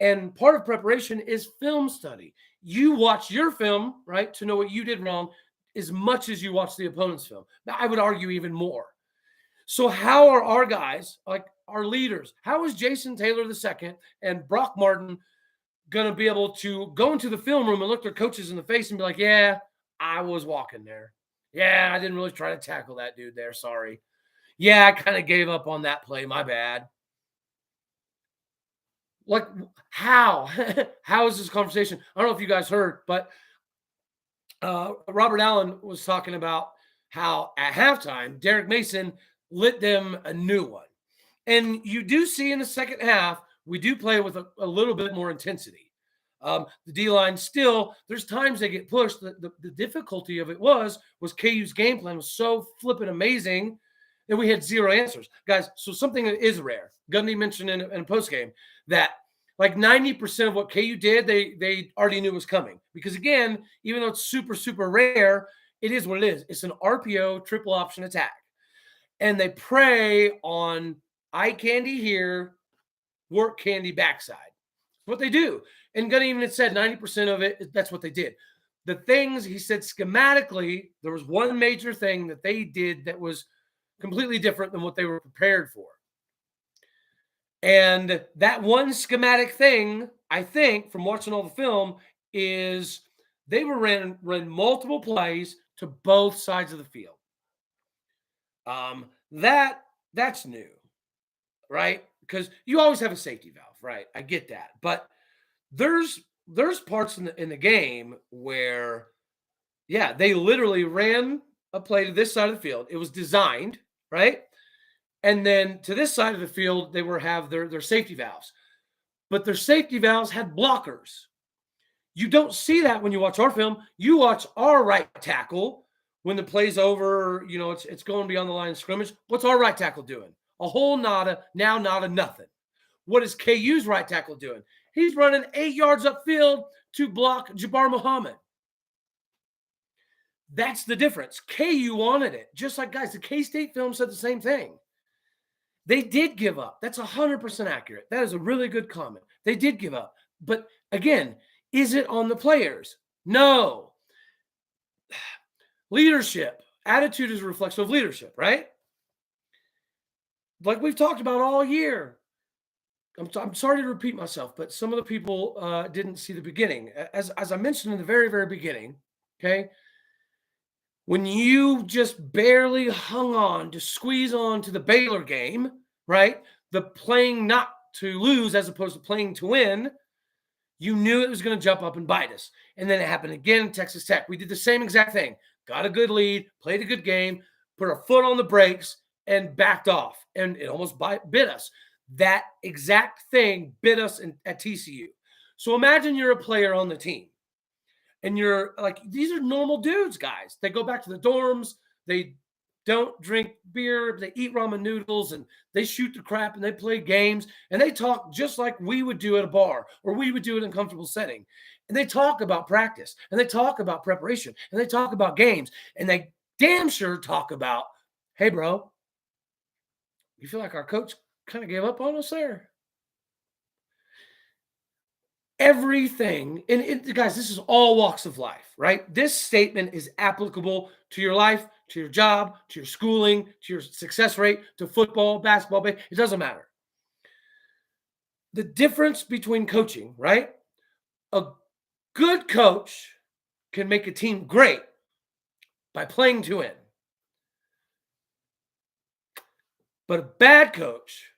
And part of preparation is film study. You watch your film, right, to know what you did wrong as much as you watch the opponent's film. Now, I would argue even more. So how are our guys, like our leaders, how is Jason Taylor II and Brock Martin going to be able to go into the film room and look their coaches in the face and be like, yeah, I was walking there. Yeah, I didn't really try to tackle that dude there. Sorry. Yeah, I kind of gave up on that play. My bad. Like, how? How is this conversation? I don't know if you guys heard, but Robert Allen was talking about how at halftime, Derek Mason lit them a new one. And you do see in the second half, we do play with a little bit more intensity. The D-line still, there's times they get pushed. The difficulty of it was KU's game plan was so flippin' amazing that we had zero answers. Guys, so something that is rare. Gundy mentioned in a postgame that like 90% of what KU did, they already knew was coming. Because again, even though it's super, super rare, it is what it is. It's an RPO triple option attack. And they prey on eye candy here, work candy backside. What they do. And Gunny even said 90% of it, that's what they did. The things he said schematically, there was one major thing that they did that was completely different than what they were prepared for. And that one schematic thing, I think, from watching all the film, is they were run multiple plays to both sides of the field. That's new, right? Because you always have a safety valve, right? I get that, but there's parts in the game where, yeah, they literally ran a play to this side of the field. It was designed, right? And then to this side of the field, they have their safety valves, but their safety valves had blockers. You don't see that when you watch our film. You watch our right tackle when the play's over, it's going beyond the line of scrimmage. What's our right tackle doing? A whole nada, now nada, nothing. What is KU's right tackle doing? He's running 8 yards upfield to block Jabbar Muhammad. That's the difference. KU wanted it. Just like, guys, the K-State film said the same thing. They did give up. That's 100% accurate. That is a really good comment. They did give up. But again, is it on the players? No. Leadership. Attitude is a reflection of leadership, right? Like we've talked about all year. I'm sorry to repeat myself, but some of the people didn't see the beginning. As I mentioned in the very, very beginning, okay, when you just barely hung on to squeeze on to the Baylor game, right, the playing not to lose as opposed to playing to win, you knew it was going to jump up and bite us. And then it happened again in Texas Tech. We did the same exact thing. Got a good lead, played a good game, put our foot on the brakes, and backed off. And it almost bit us. That exact thing bit us at TCU. So imagine you're a player on the team. And you're like, these are normal dudes, guys. They go back to the dorms. They don't drink beer. They eat ramen noodles, and they shoot the crap, and they play games, and they talk just like we would do at a bar or we would do it in a comfortable setting. And they talk about practice, and they talk about preparation, and they talk about games, and they damn sure talk about, hey, bro, you feel like our coach kind of gave up on us there? Everything, and guys, this is all walks of life, right? This statement is applicable to your life, to your job, to your schooling, to your success rate, to football, basketball, it doesn't matter. The difference between coaching, right? A good coach can make a team great by playing to win, but a bad coach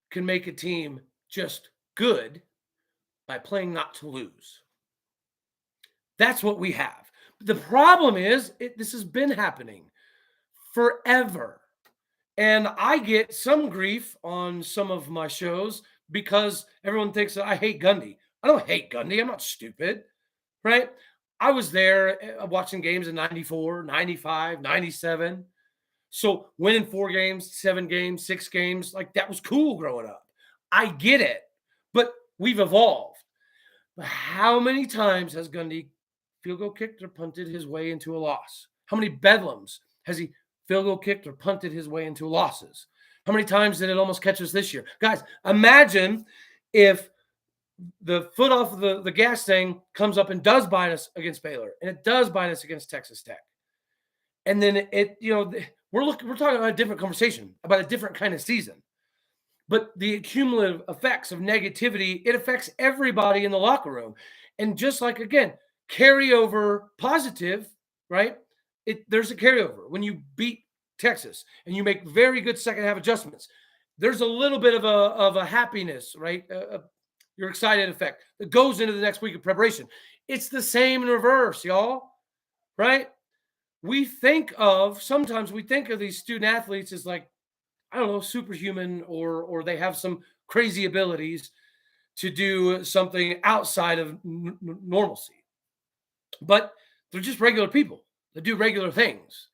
can make a team just good by playing not to lose. That's what we have. The problem is, this has been happening forever. And I get some grief on some of my shows because everyone thinks that I hate Gundy. I don't hate Gundy. I'm not stupid, right? I was there watching games in 94, 95, 97. So winning 4 games, 7 games, 6 games, like that was cool growing up. I get it, but we've evolved. But how many times has Gundy field goal kicked or punted his way into a loss? How many bedlams has he field goal kicked or punted his way into losses? How many times did it almost catch us this year? Guys, imagine if the foot off of the gas thing comes up and does bite us against Baylor, and it does bite us against Texas Tech. And then we're talking about a different conversation, about a different kind of season. But the cumulative effects of negativity, it affects everybody in the locker room. And just like, again, carryover positive, right? There's a carryover. When you beat Texas and you make very good second half adjustments, there's a little bit of a happiness, right? Your excited effect that goes into the next week of preparation. It's the same in reverse, y'all, right? Sometimes we think of these student athletes as like, I don't know, superhuman, or they have some crazy abilities to do something outside of normalcy. But they're just regular people that do regular things,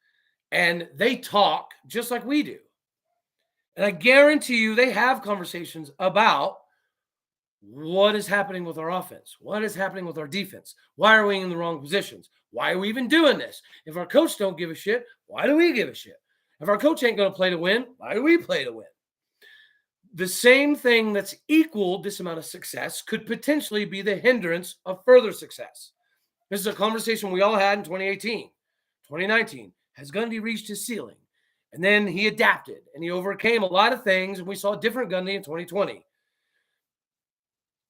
and they talk just like we do. And I guarantee you they have conversations about what is happening with our offense, what is happening with our defense, why are we in the wrong positions, why are we even doing this? If our coach don't give a shit, why do we give a shit? If our coach ain't going to play to win, why do we play to win? The same thing that's equaled this amount of success could potentially be the hindrance of further success. This is a conversation we all had in 2018, 2019. Has Gundy reached his ceiling? And then he adapted and he overcame a lot of things, and we saw a different Gundy in 2020.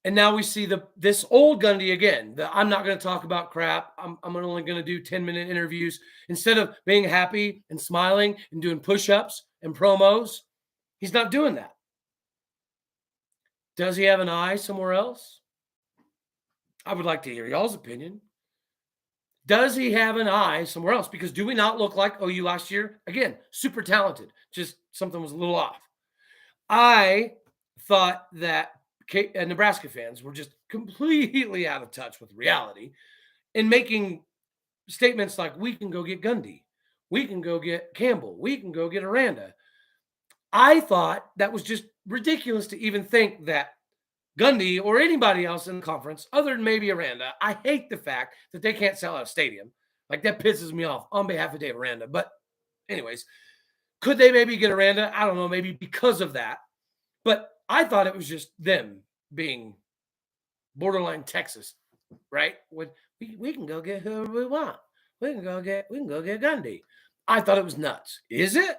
And now we see this old Gundy again. I'm not going to talk about crap. I'm only going to do 10-minute interviews. Instead of being happy and smiling and doing push-ups and promos, he's not doing that. Does he have an eye somewhere else? I would like to hear y'all's opinion. Does he have an eye somewhere else? Because do we not look like OU last year? Again, super talented. Just something was a little off. I thought that Nebraska fans were just completely out of touch with reality and making statements like, we can go get Gundy, we can go get Campbell, we can go get Aranda. I thought that was just ridiculous to even think that Gundy or anybody else in the conference, other than maybe Aranda. I hate the fact that they can't sell out a stadium. Like, that pisses me off on behalf of Dave Aranda. But anyways, could they maybe get Aranda? I don't know, maybe because of that. But I thought it was just them being borderline Texas, right? We can go get whoever we want. We can go get Gundy. I thought it was nuts. Is it?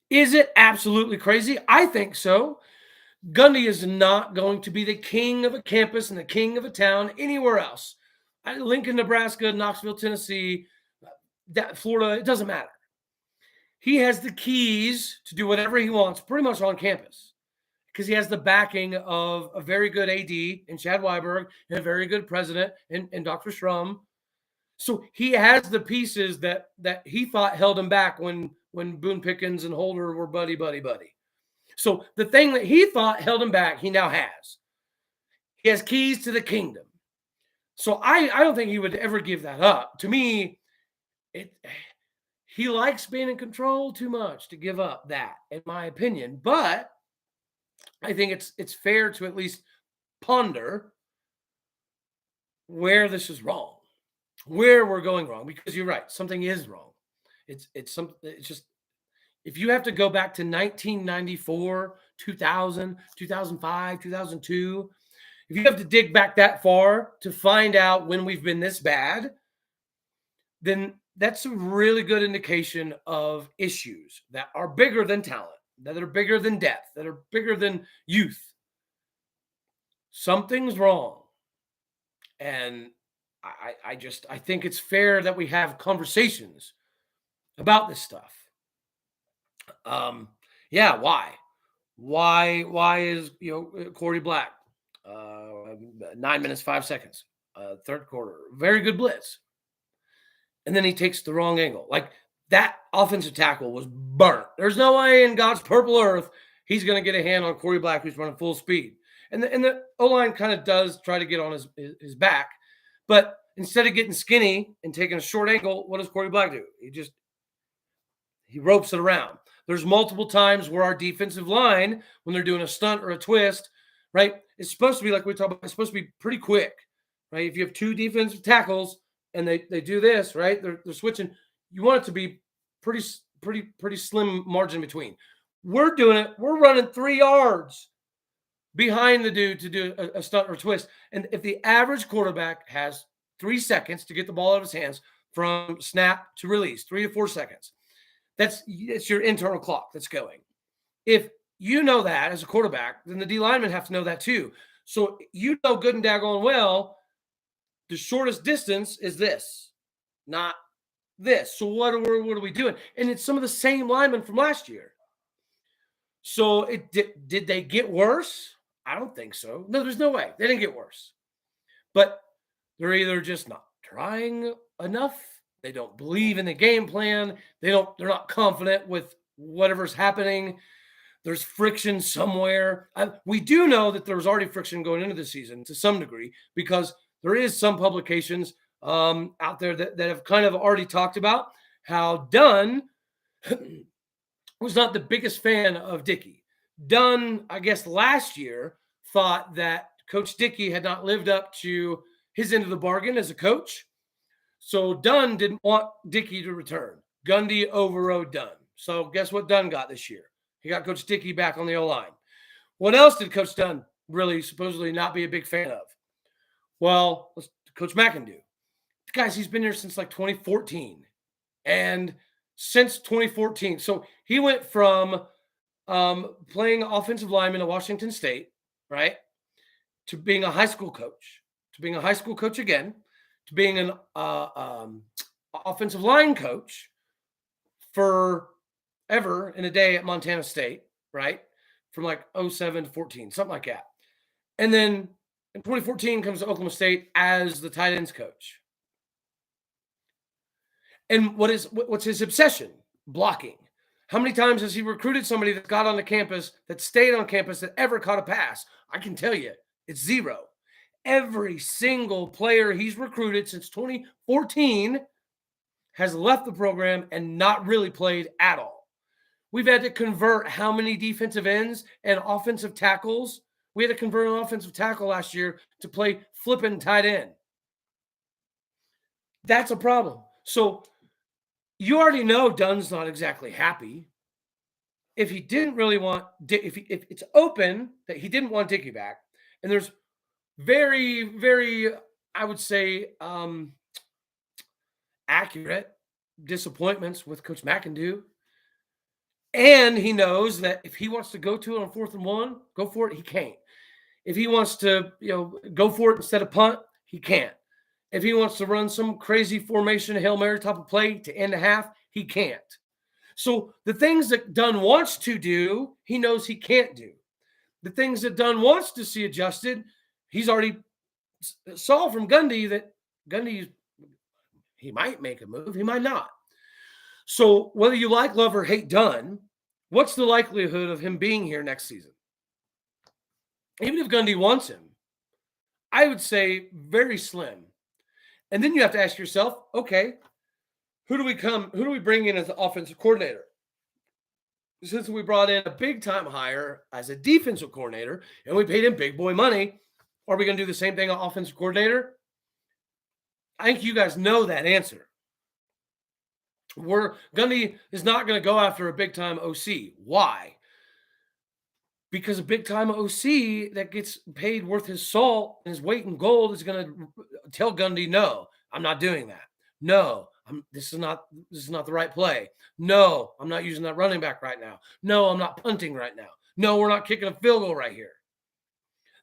Is it absolutely crazy? I think so. Gundy is not going to be the king of a campus and the king of a town anywhere else. Lincoln, Nebraska, Knoxville, Tennessee, Florida, it doesn't matter. He has the keys to do whatever he wants pretty much on campus because he has the backing of a very good AD in Chad Weiberg and a very good president in Dr. Schrum. So he has the pieces that he thought held him back when Boone Pickens and Holder were buddy. So the thing that he thought held him back, he now has. He has keys to the kingdom. So I don't think he would ever give that up. To me, he likes being in control too much to give up that, in my opinion. But I think it's fair to at least ponder where this is wrong, where we're going wrong, because you're right, something is wrong. It's just, if you have to go back to 1994, 2000, 2005, 2002, If you have to dig back that far to find out when we've been this bad, then that's a really good indication of issues that are bigger than talent, that are bigger than depth, that are bigger than youth. Something's wrong. And I think it's fair that we have conversations about this stuff. Um, yeah, why? Why is Corey Black? 9 minutes 5 seconds, third quarter, very good blitz, and then he takes the wrong angle. Like that offensive tackle was burnt. There's no way in God's purple earth he's going to get a hand on Corey Black, who's running full speed. And the O line kind of does try to get on his back, but instead of getting skinny and taking a short angle, what does Corey Black do? He ropes it around. There's multiple times where our defensive line, when they're doing a stunt or a twist, right, it's supposed to be like we talked about. It's supposed to be pretty quick, right? If you have two defensive tackles and they do this, right, they're switching. You want it to be pretty slim margin between. We're doing it. We're running 3 yards behind the dude to do a stunt or twist. And if the average quarterback has 3 seconds to get the ball out of his hands from snap to release, 3 to 4 seconds, it's your internal clock that's going. If you know that as a quarterback, then the D linemen have to know that too. So you know good and daggone well, the shortest distance is this, not this. So what are we doing? And it's some of the same linemen from last year. So did they get worse? I don't think so. No, there's no way. They didn't get worse. But they're either just not trying enough. They don't believe in the game plan. They're not confident with whatever's happening. There's friction somewhere. We do know that there was already friction going into the season to some degree, because there is some publications out there that have kind of already talked about how Dunn was not the biggest fan of Dickey. Dunn, I guess last year, thought that Coach Dickey had not lived up to his end of the bargain as a coach. So Dunn didn't want Dickey to return. Gundy overrode Dunn. So guess what Dunn got this year? He got Coach Dickey back on the O-line. What else did Coach Dunn really supposedly not be a big fan of? Well, Coach McIndoe. Guys, he's been here since like 2014. And since 2014, so he went from playing offensive lineman at Washington State, right, to being a high school coach, to being a high school coach again, to being an offensive line coach forever in a day at Montana State, right, from like 07 to 14, something like that. And then in 2014 comes to Oklahoma State as the tight ends coach. And what's his obsession? Blocking. How many times has he recruited somebody that got on the campus, that stayed on campus, that ever caught a pass? I can tell you, it's 0. Every single player he's recruited since 2014 has left the program and not really played at all. We've had to convert how many defensive ends and offensive tackles? We had to convert an offensive tackle last year to play flipping tight end. That's a problem. So you already know Dunn's not exactly happy. If he didn't really want, if it's open that he didn't want Dickey back, and there's very, very, I would say, accurate disappointments with Coach McIndoe, and he knows that if he wants to go to it on 4th and 1, go for it. He can't. If he wants to, go for it instead of punt, he can't. If he wants to run some crazy formation, Hail Mary type of play to end a half, he can't. So the things that Dunn wants to do, he knows he can't do. The things that Dunn wants to see adjusted, he's already saw from Gundy that Gundy, he might make a move, he might not. So whether you like, love, or hate Dunn, what's the likelihood of him being here next season? Even if Gundy wants him, I would say very slim. And then you have to ask yourself, okay, who do we bring in as the offensive coordinator? Since we brought in a big-time hire as a defensive coordinator and we paid him big boy money, are we going to do the same thing on offensive coordinator? I think you guys know that answer. Gundy is not going to go after a big-time OC. Why? because a big time OC that gets paid worth his salt and his weight in gold is going to tell Gundy, no, I'm not doing that. No, this is not the right play. No, I'm not using that running back right now. No, I'm not punting right now. No, we're not kicking a field goal right here.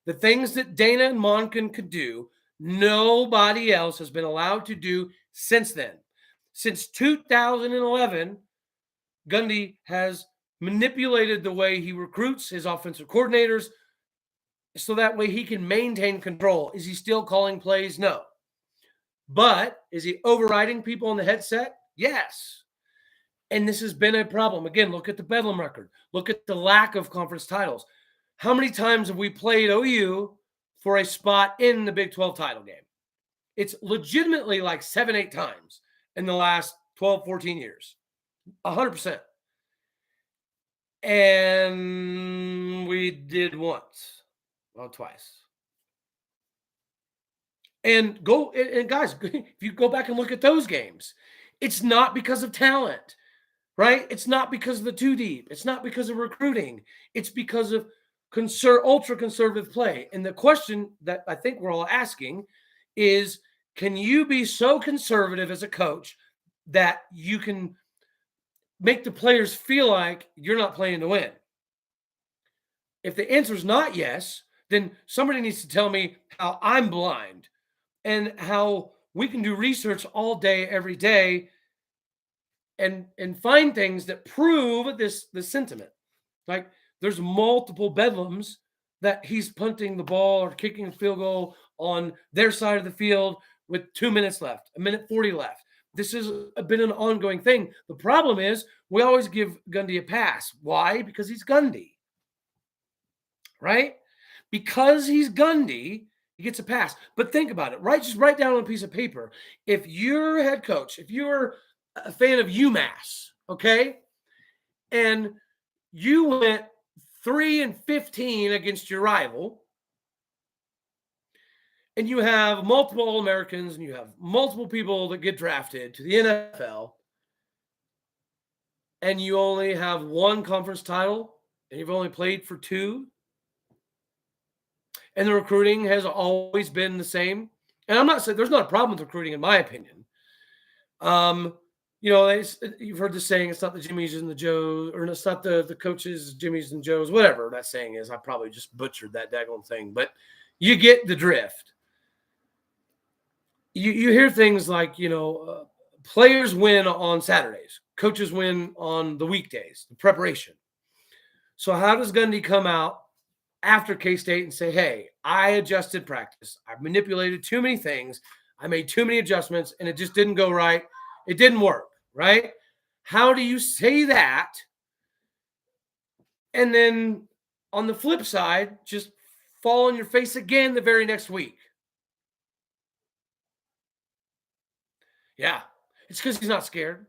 The things that Dana and Monken could do, nobody else has been allowed to do since then. Since 2011, Gundy has manipulated the way he recruits his offensive coordinators so that way he can maintain control. Is he still calling plays? No. But is he overriding people on the headset? Yes. And this has been a problem. Again, look at the Bedlam record. Look at the lack of conference titles. How many times have we played OU for a spot in the Big 12 title game? It's legitimately like 7, 8 times in the last 12, 14 years. 100%. And we did once. Well, twice. And guys, if you go back and look at those games, it's not because of talent, right? It's not because of the too deep. It's not because of recruiting. It's because of ultra conservative play. And the question that I think we're all asking is, can you be so conservative as a coach that you can make the players feel like you're not playing to win? If the answer is not yes, then somebody needs to tell me how I'm blind and how we can do research all day, every day, and find things that prove this sentiment. Like there's multiple bedlams that he's punting the ball or kicking a field goal on their side of the field with 2 minutes left, 1:40 left. This has been an ongoing thing. The problem is we always give Gundy a pass. Why? Because he's Gundy, right? Because he's Gundy, he gets a pass. But think about it, right? Just write down on a piece of paper. If you're a head coach, if you're a fan of UMass, okay, and you went 3-15 against your rival, and you have multiple All-Americans and you have multiple people that get drafted to the NFL, and you only have one conference title, and you've only played for 2, and the recruiting has always been the same. And I'm not saying there's not a problem with recruiting, in my opinion. You've heard the saying, it's not the Jimmies and the Joes, or it's not the coaches, Jimmies and Joes, whatever that saying is. I probably just butchered that daggone thing, but you get the drift. You hear things like, players win on Saturdays, coaches win on the weekdays, the preparation. So how does Gundy come out after K-State and say, hey, I adjusted practice. I manipulated too many things. I made too many adjustments, and it just didn't go right. It didn't work, right? How do you say that? And then on the flip side, just fall on your face again the very next week. Yeah, it's because he's not scared.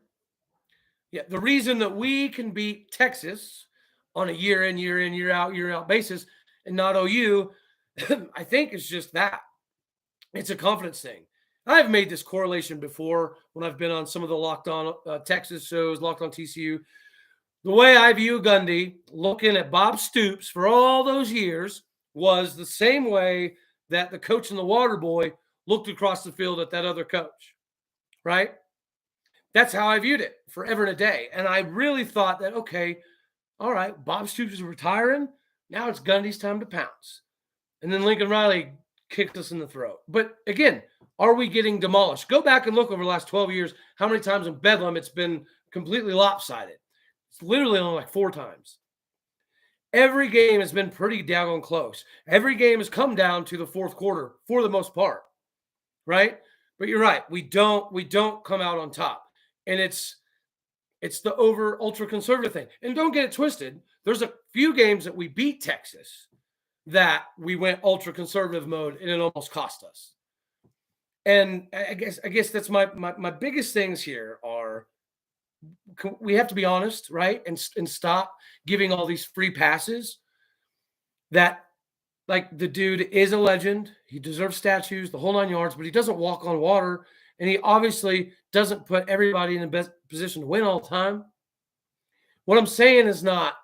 Yeah, the reason that we can beat Texas on a year in, year out basis and not OU, I think it's just that. It's a confidence thing. I've made this correlation before when I've been on some of the Locked On Texas shows, Locked On TCU. The way I view Gundy, looking at Bob Stoops for all those years, was the same way that the coach and the water boy looked across the field at that other coach, right? That's how I viewed it forever and a day. And I really thought that, okay, all right, Bob Stoops is retiring. Now it's Gundy's time to pounce. And then Lincoln Riley kicked us in the throat. But again, are we getting demolished? Go back and look over the last 12 years, how many times in Bedlam it's been completely lopsided. It's literally only like 4 times. Every game has been pretty daggone close. Every game has come down to the fourth quarter for the most part, right? But you're right. We don't come out on top. And it's the ultra conservative thing. And don't get it twisted. There's a few games that we beat Texas that we went ultra conservative mode and it almost cost us. And I guess that's my biggest things here are we have to be honest, right? And stop giving all these free passes that, like, the dude is a legend. He deserves statues, the whole 9 yards, but he doesn't walk on water. And he obviously doesn't put everybody in the best position to win all the time. What I'm saying is not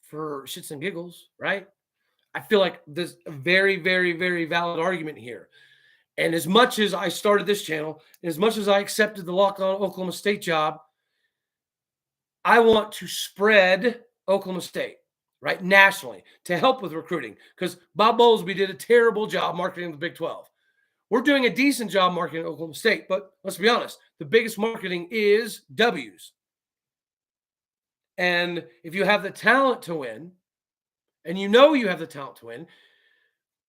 for shits and giggles, right? I feel like there's a very, very, very valid argument here. And as much as I started this channel, as much as I accepted the Locked On Oklahoma State job, I want to spread Oklahoma State, right, nationally to help with recruiting because Bob Bowlesby did a terrible job marketing the Big 12. We're doing a decent job marketing Oklahoma State, but let's be honest, the biggest marketing is W's. And if you have the talent to win, and you know you have the talent to win,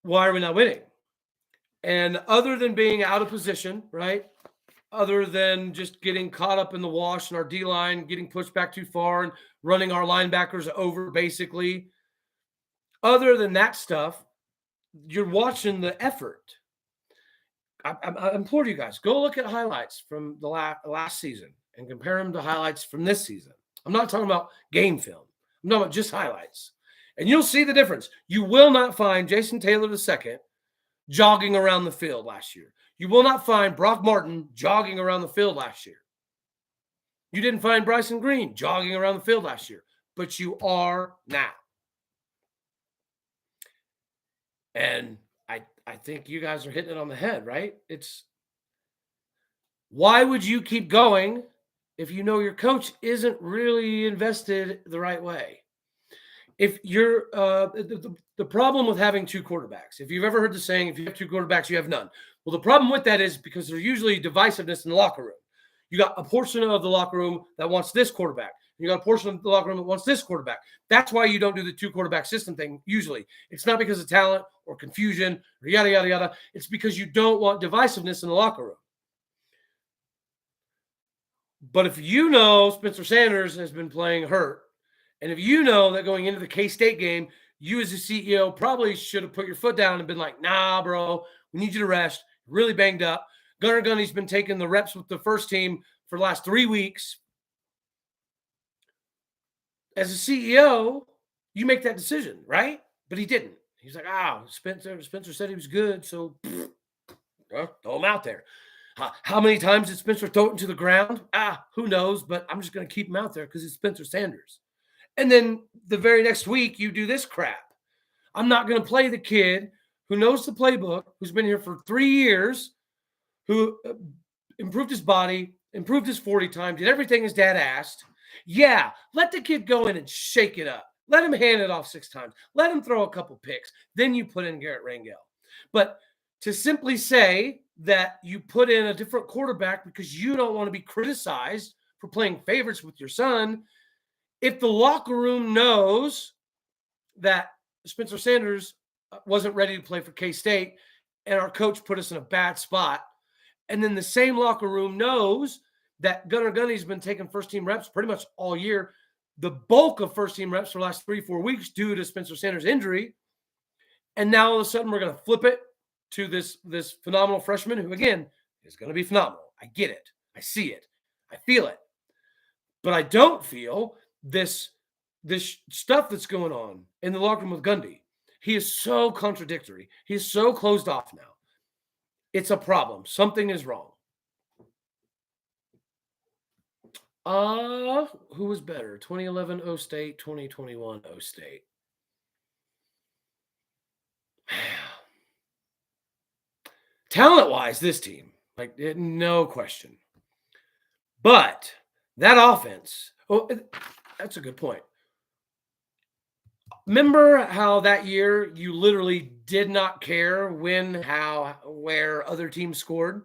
why are we not winning? And other than being out of position, right? Other than just getting caught up in the wash and our D-line getting pushed back too far and running our linebackers over, basically. Other than that stuff, you're watching the effort. I implore you guys, go look at highlights from the last season and compare them to highlights from this season. I'm not talking about game film. I'm talking about just highlights. And you'll see the difference. You will not find Jason Taylor II jogging around the field last year. You will not find Brock Martin jogging around the field last year. You didn't find Bryson Green jogging around the field last year, but you are now. And I think you guys are hitting it on the head, right? It's why would you keep going if you know your coach isn't really invested the right way? If you're the problem with having two quarterbacks, if you've ever heard the saying, if you have two quarterbacks, you have none. Well, the problem with that is because there's usually divisiveness in the locker room. You got a portion of the locker room that wants this quarterback. You got a portion of the locker room that wants this quarterback. That's why you don't do the two quarterback system thing usually. It's not because of talent or confusion or yada, yada, yada. It's because you don't want divisiveness in the locker room. But if you know Spencer Sanders has been playing hurt, and if you know that going into the K-State game, you as a CEO probably should have put your foot down and been like, nah, bro, we need you to rest. Really banged up. Gundy's been taking the reps with the first team for the last 3 weeks. As a CEO, you make that decision, right? But he didn't. He's like, Spencer said he was good, so throw him out there. How many times did Spencer throw it into the ground? Who knows? But I'm just going to keep him out there because it's Spencer Sanders. And then the very next week, you do this crap. I'm not going to play the kid who knows the playbook, who's been here for 3 years, who improved his body, improved his 40 time, did everything his dad asked. Yeah, let the kid go in and shake it up. Let him hand it off 6 times. Let him throw a couple picks. Then you put in Garrett Rangel. But to simply say that you put in a different quarterback because you don't want to be criticized for playing favorites with your son, if the locker room knows that Spencer Sanders wasn't ready to play for K-State and our coach put us in a bad spot, and then the same locker room knows that Gundy's been taking first-team reps pretty much all year, the bulk of first-team reps for the last 3-4 weeks due to Spencer Sanders' injury, and now all of a sudden we're going to flip it to this phenomenal freshman who, again, is going to be phenomenal. I get it. I see it. I feel it. But I don't feel this stuff that's going on in the locker room with Gundy. He is so contradictory. He's so closed off now. It's a problem. Something is wrong. Who was better? 2011 OState, 2021 OState. Talent-wise, this team, like, no question. But that offense, that's a good point. Remember how that year you literally did not care when, how, where other teams scored?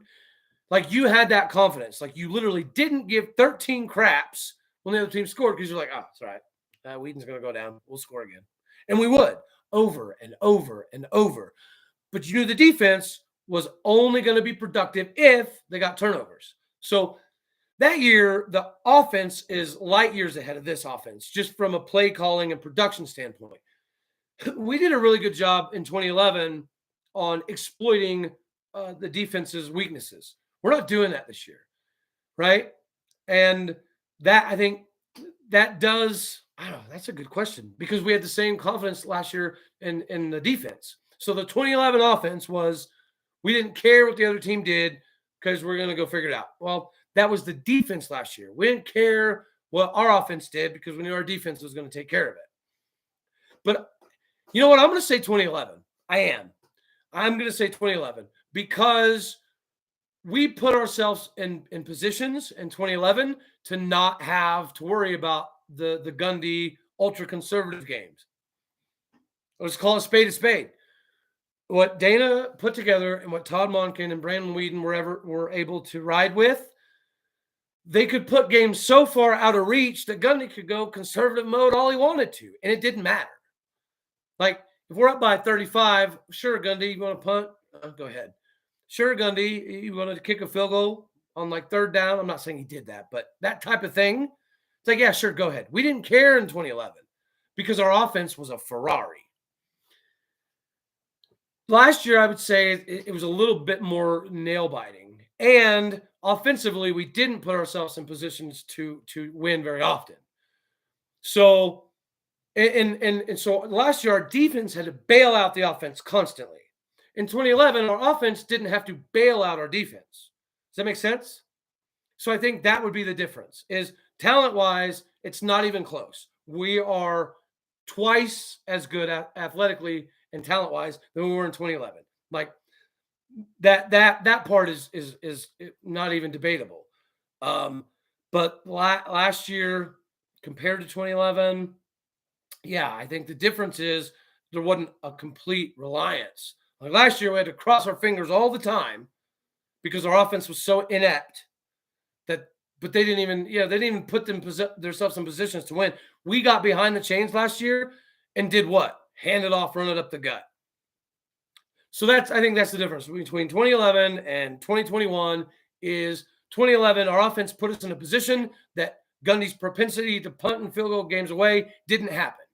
Like, you had that confidence. Like, you literally didn't give 13 craps when the other team scored because you're like, it's all right. Whedon's going to go down. We'll score again. And we would over and over and over. But you knew the defense was only going to be productive if they got turnovers. So that year, the offense is light years ahead of this offense, just from a play calling and production standpoint. We did a really good job in 2011 on exploiting the defense's weaknesses. We're not doing that this year, right? And that, I think, that does, I don't know, that's a good question because we had the same confidence last year in the defense. So the 2011 offense was, we didn't care what the other team did because we're going to go figure it out. Well, that was the defense last year. We didn't care what our offense did because we knew our defense was going to take care of it. But you know what? I'm going to say 2011. I am. I'm going to say 2011 because we put ourselves in positions in 2011 to not have to worry about the Gundy ultra conservative games. Let's call a spade a spade. What Dana put together and what Todd Monken and Brandon Whedon were able to ride with, they could put games so far out of reach that Gundy could go conservative mode all he wanted to, and it didn't matter. Like, if we're up by 35, sure, Gundy, you want to punt? Go ahead. Sure, Gundy, you wanted to kick a field goal on like third down? I'm not saying he did that, but that type of thing, it's like, yeah, sure, go ahead. We didn't care in 2011 because our offense was a Ferrari. Last year, I would say it was a little bit more nail-biting. And offensively, we didn't put ourselves in positions to win very often. So, and so last year, our defense had to bail out the offense constantly. In 2011, our offense didn't have to bail out our defense. Does that make sense? So I think that would be the difference. Is talent-wise, it's not even close. We are twice as good athletically and talent-wise than we were in 2011. Like that part is not even debatable. But last year compared to 2011, yeah, I think the difference is there wasn't a complete reliance. Like last year, we had to cross our fingers all the time because our offense was so inept that. But they didn't even put themselves in positions to win. We got behind the chains last year and did what? Hand it off, run it up the gut. So I think that's the difference between 2011 and 2021 is 2011, our offense put us in a position that Gundy's propensity to punt and field goal games away didn't happen.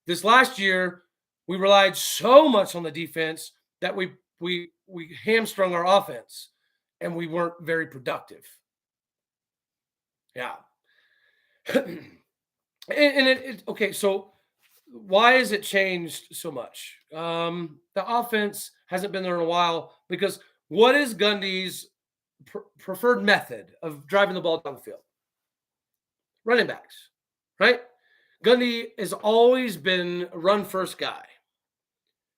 This last year, we relied so much on the defense that we hamstrung our offense and we weren't very productive. Yeah. Okay, so why has it changed so much? The offense hasn't been there in a while because what is Gundy's preferred method of driving the ball down the field? Running backs, right? Gundy has always been a run-first guy,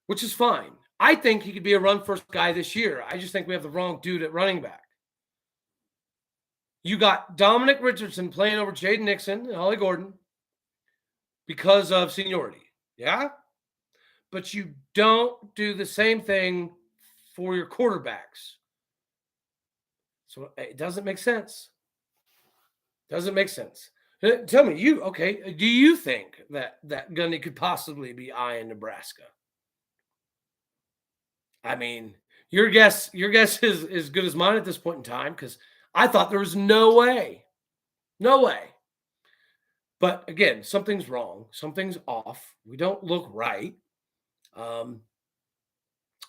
which is fine. I think he could be a run-first guy this year. I just think we have the wrong dude at running back. You got Dominic Richardson playing over Jaden Nixon and Ollie Gordon because of seniority. Yeah? But you don't do the same thing for your quarterbacks. So it doesn't make sense. Doesn't make sense. Tell me, do you think that Gundy could possibly be eyeing Nebraska? I mean, your guess is as good as mine at this point in time because I thought there was no way. No way. But again, something's wrong. Something's off. We don't look right.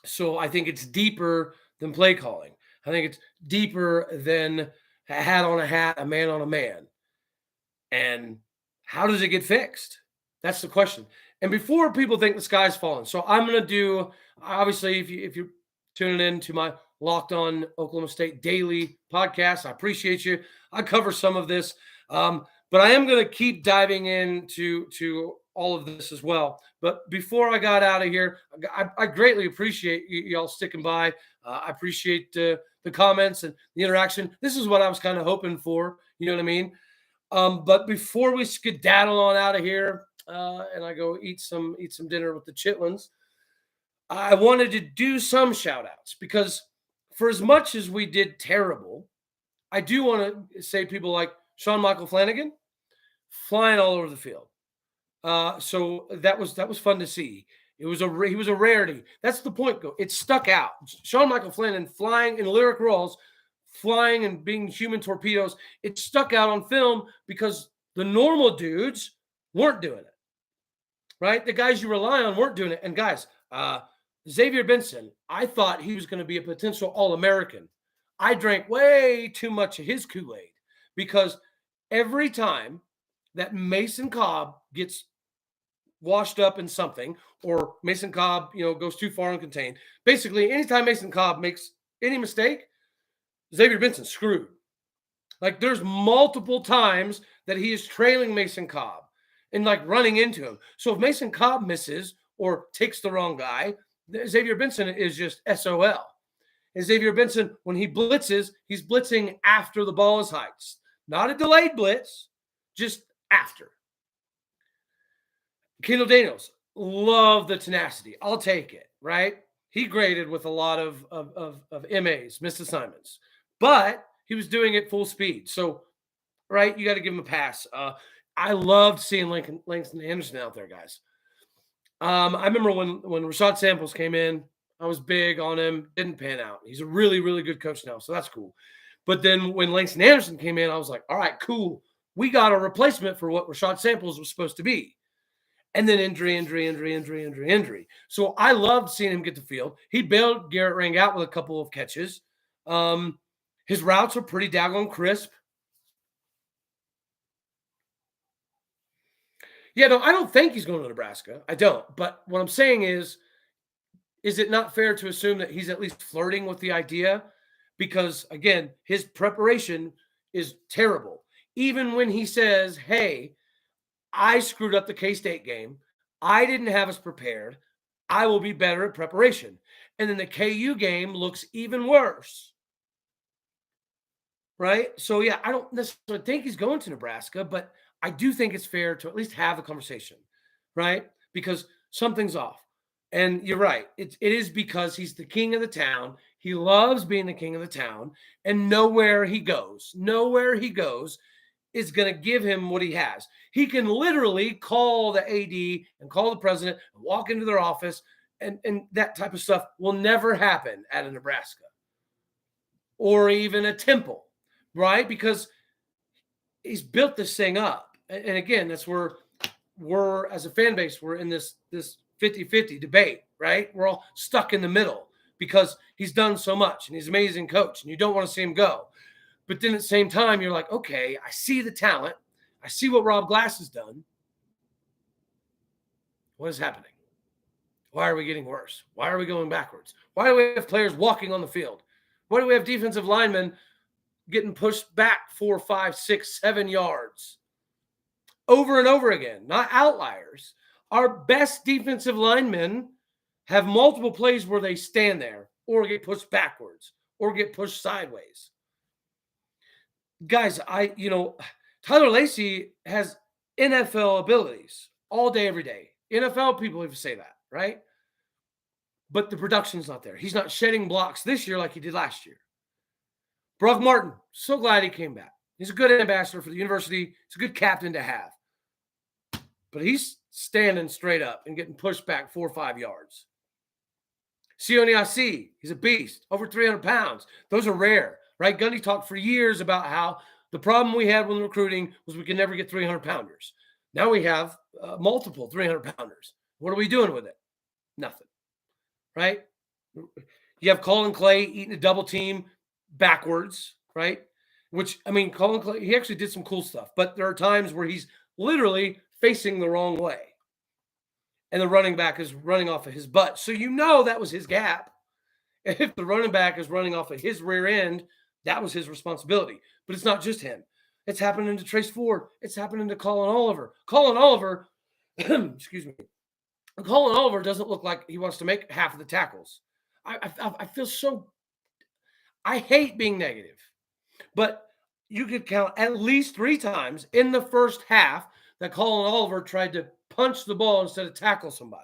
So I think it's deeper than play calling. I think it's deeper than a hat on a hat, a man on a man. And how does it get fixed? That's the question. And before people think the sky's falling, so I'm going to do, obviously, if you're tuning in to my Locked On Oklahoma State Daily podcast, I appreciate you. I cover some of this, but I am going to keep diving into all of this as well. But before I got out of here, I greatly appreciate y'all sticking by. I appreciate the comments and the interaction. This is what I was kind of hoping for. You know what I mean? But before we skedaddle on out of here and I go eat some dinner with the Chitlins, I wanted to do some shout outs because for as much as we did terrible, I do want to say people like Sean Michael Flanagan flying all over the field. So that was fun to see. He was a rarity. That's the point. It stuck out. Sean Michael Flanagan flying in lyric rolls, flying and being human torpedoes. It stuck out on film because the normal dudes weren't doing it. Right? The guys you rely on weren't doing it. And guys, Xavier Benson, I thought he was going to be a potential All-American. I drank way too much of his Kool-Aid because every time that Mason Cobb gets washed up in something or Mason Cobb, goes too far uncontained, basically anytime Mason Cobb makes any mistake, Xavier Benson's screwed. Like there's multiple times that he is trailing Mason Cobb and like running into him. So if Mason Cobb misses or takes the wrong guy, Xavier Benson is just SOL. And Xavier Benson, when he blitzes, he's blitzing after the ball is hiked. Not a delayed blitz, just after. Kendall Daniels, love the tenacity. I'll take it, right? He graded with a lot of MAs, missed assignments, but he was doing it full speed. So, right, you got to give him a pass. I loved seeing Langston Anderson out there, guys. I remember when Rashad Samples came in, I was big on him. Didn't pan out. He's a really, really good coach now, so that's cool. But then when Langston Anderson came in, I was like, all right, cool. We got a replacement for what Rashad Samples was supposed to be. And then injury. So I loved seeing him get the field. He bailed Garrett Rang out with a couple of catches. His routes are pretty daggone crisp. Yeah, no, I don't think he's going to Nebraska. I don't. But what I'm saying is it not fair to assume that he's at least flirting with the idea? Because, again, his preparation is terrible. Even when he says, hey, I screwed up the K-State game. I didn't have us prepared. I will be better at preparation. And then the KU game looks even worse. Right? So, yeah, I don't necessarily think he's going to Nebraska, but I do think it's fair to at least have a conversation, right? Because something's off. And you're right. It is because he's the king of the town. He loves being the king of the town. And nowhere he goes is going to give him what he has. He can literally call the AD and call the president and walk into their office, and that type of stuff will never happen at a Nebraska or even a Temple, right? Because he's built this thing up. And again, that's where we're, as a fan base, we're in this 50-50 debate, right? We're all stuck in the middle because he's done so much and he's an amazing coach and you don't want to see him go. But then at the same time, you're like, okay, I see the talent. I see what Rob Glass has done. What is happening? Why are we getting worse? Why are we going backwards? Why do we have players walking on the field? Why do we have defensive linemen getting pushed back 4, 5, 6, 7 yards over and over again? Not outliers. Our best defensive linemen have multiple plays where they stand there or get pushed backwards or get pushed sideways. Guys, Tyler Lacey has NFL abilities all day, every day. NFL people even say that, right? But the production's not there. He's not shedding blocks this year like he did last year. Brock Martin, so glad he came back. He's a good ambassador for the university. He's a good captain to have. But he's standing straight up and getting pushed back 4 or 5 yards. Sione Asi, he's a beast, over 300 pounds. Those are rare, right? Gundy talked for years about how the problem we had when recruiting was we could never get 300-pounders. Now we have multiple 300-pounders. What are we doing with it? Nothing, right? You have Colin Clay eating a double team backwards, right? Which, I mean, Colin Clay, he actually did some cool stuff, but there are times where he's literally facing the wrong way. And the running back is running off of his butt. So you know that was his gap. And if the running back is running off of his rear end, that was his responsibility. But it's not just him. It's happening to Trace Ford. It's happening to Colin Oliver. Colin Oliver, excuse me. Colin Oliver doesn't look like he wants to make half of the tackles. I feel so – I hate being negative. But you could count at least 3 times in the first half that Colin Oliver tried to punch the ball instead of tackle somebody.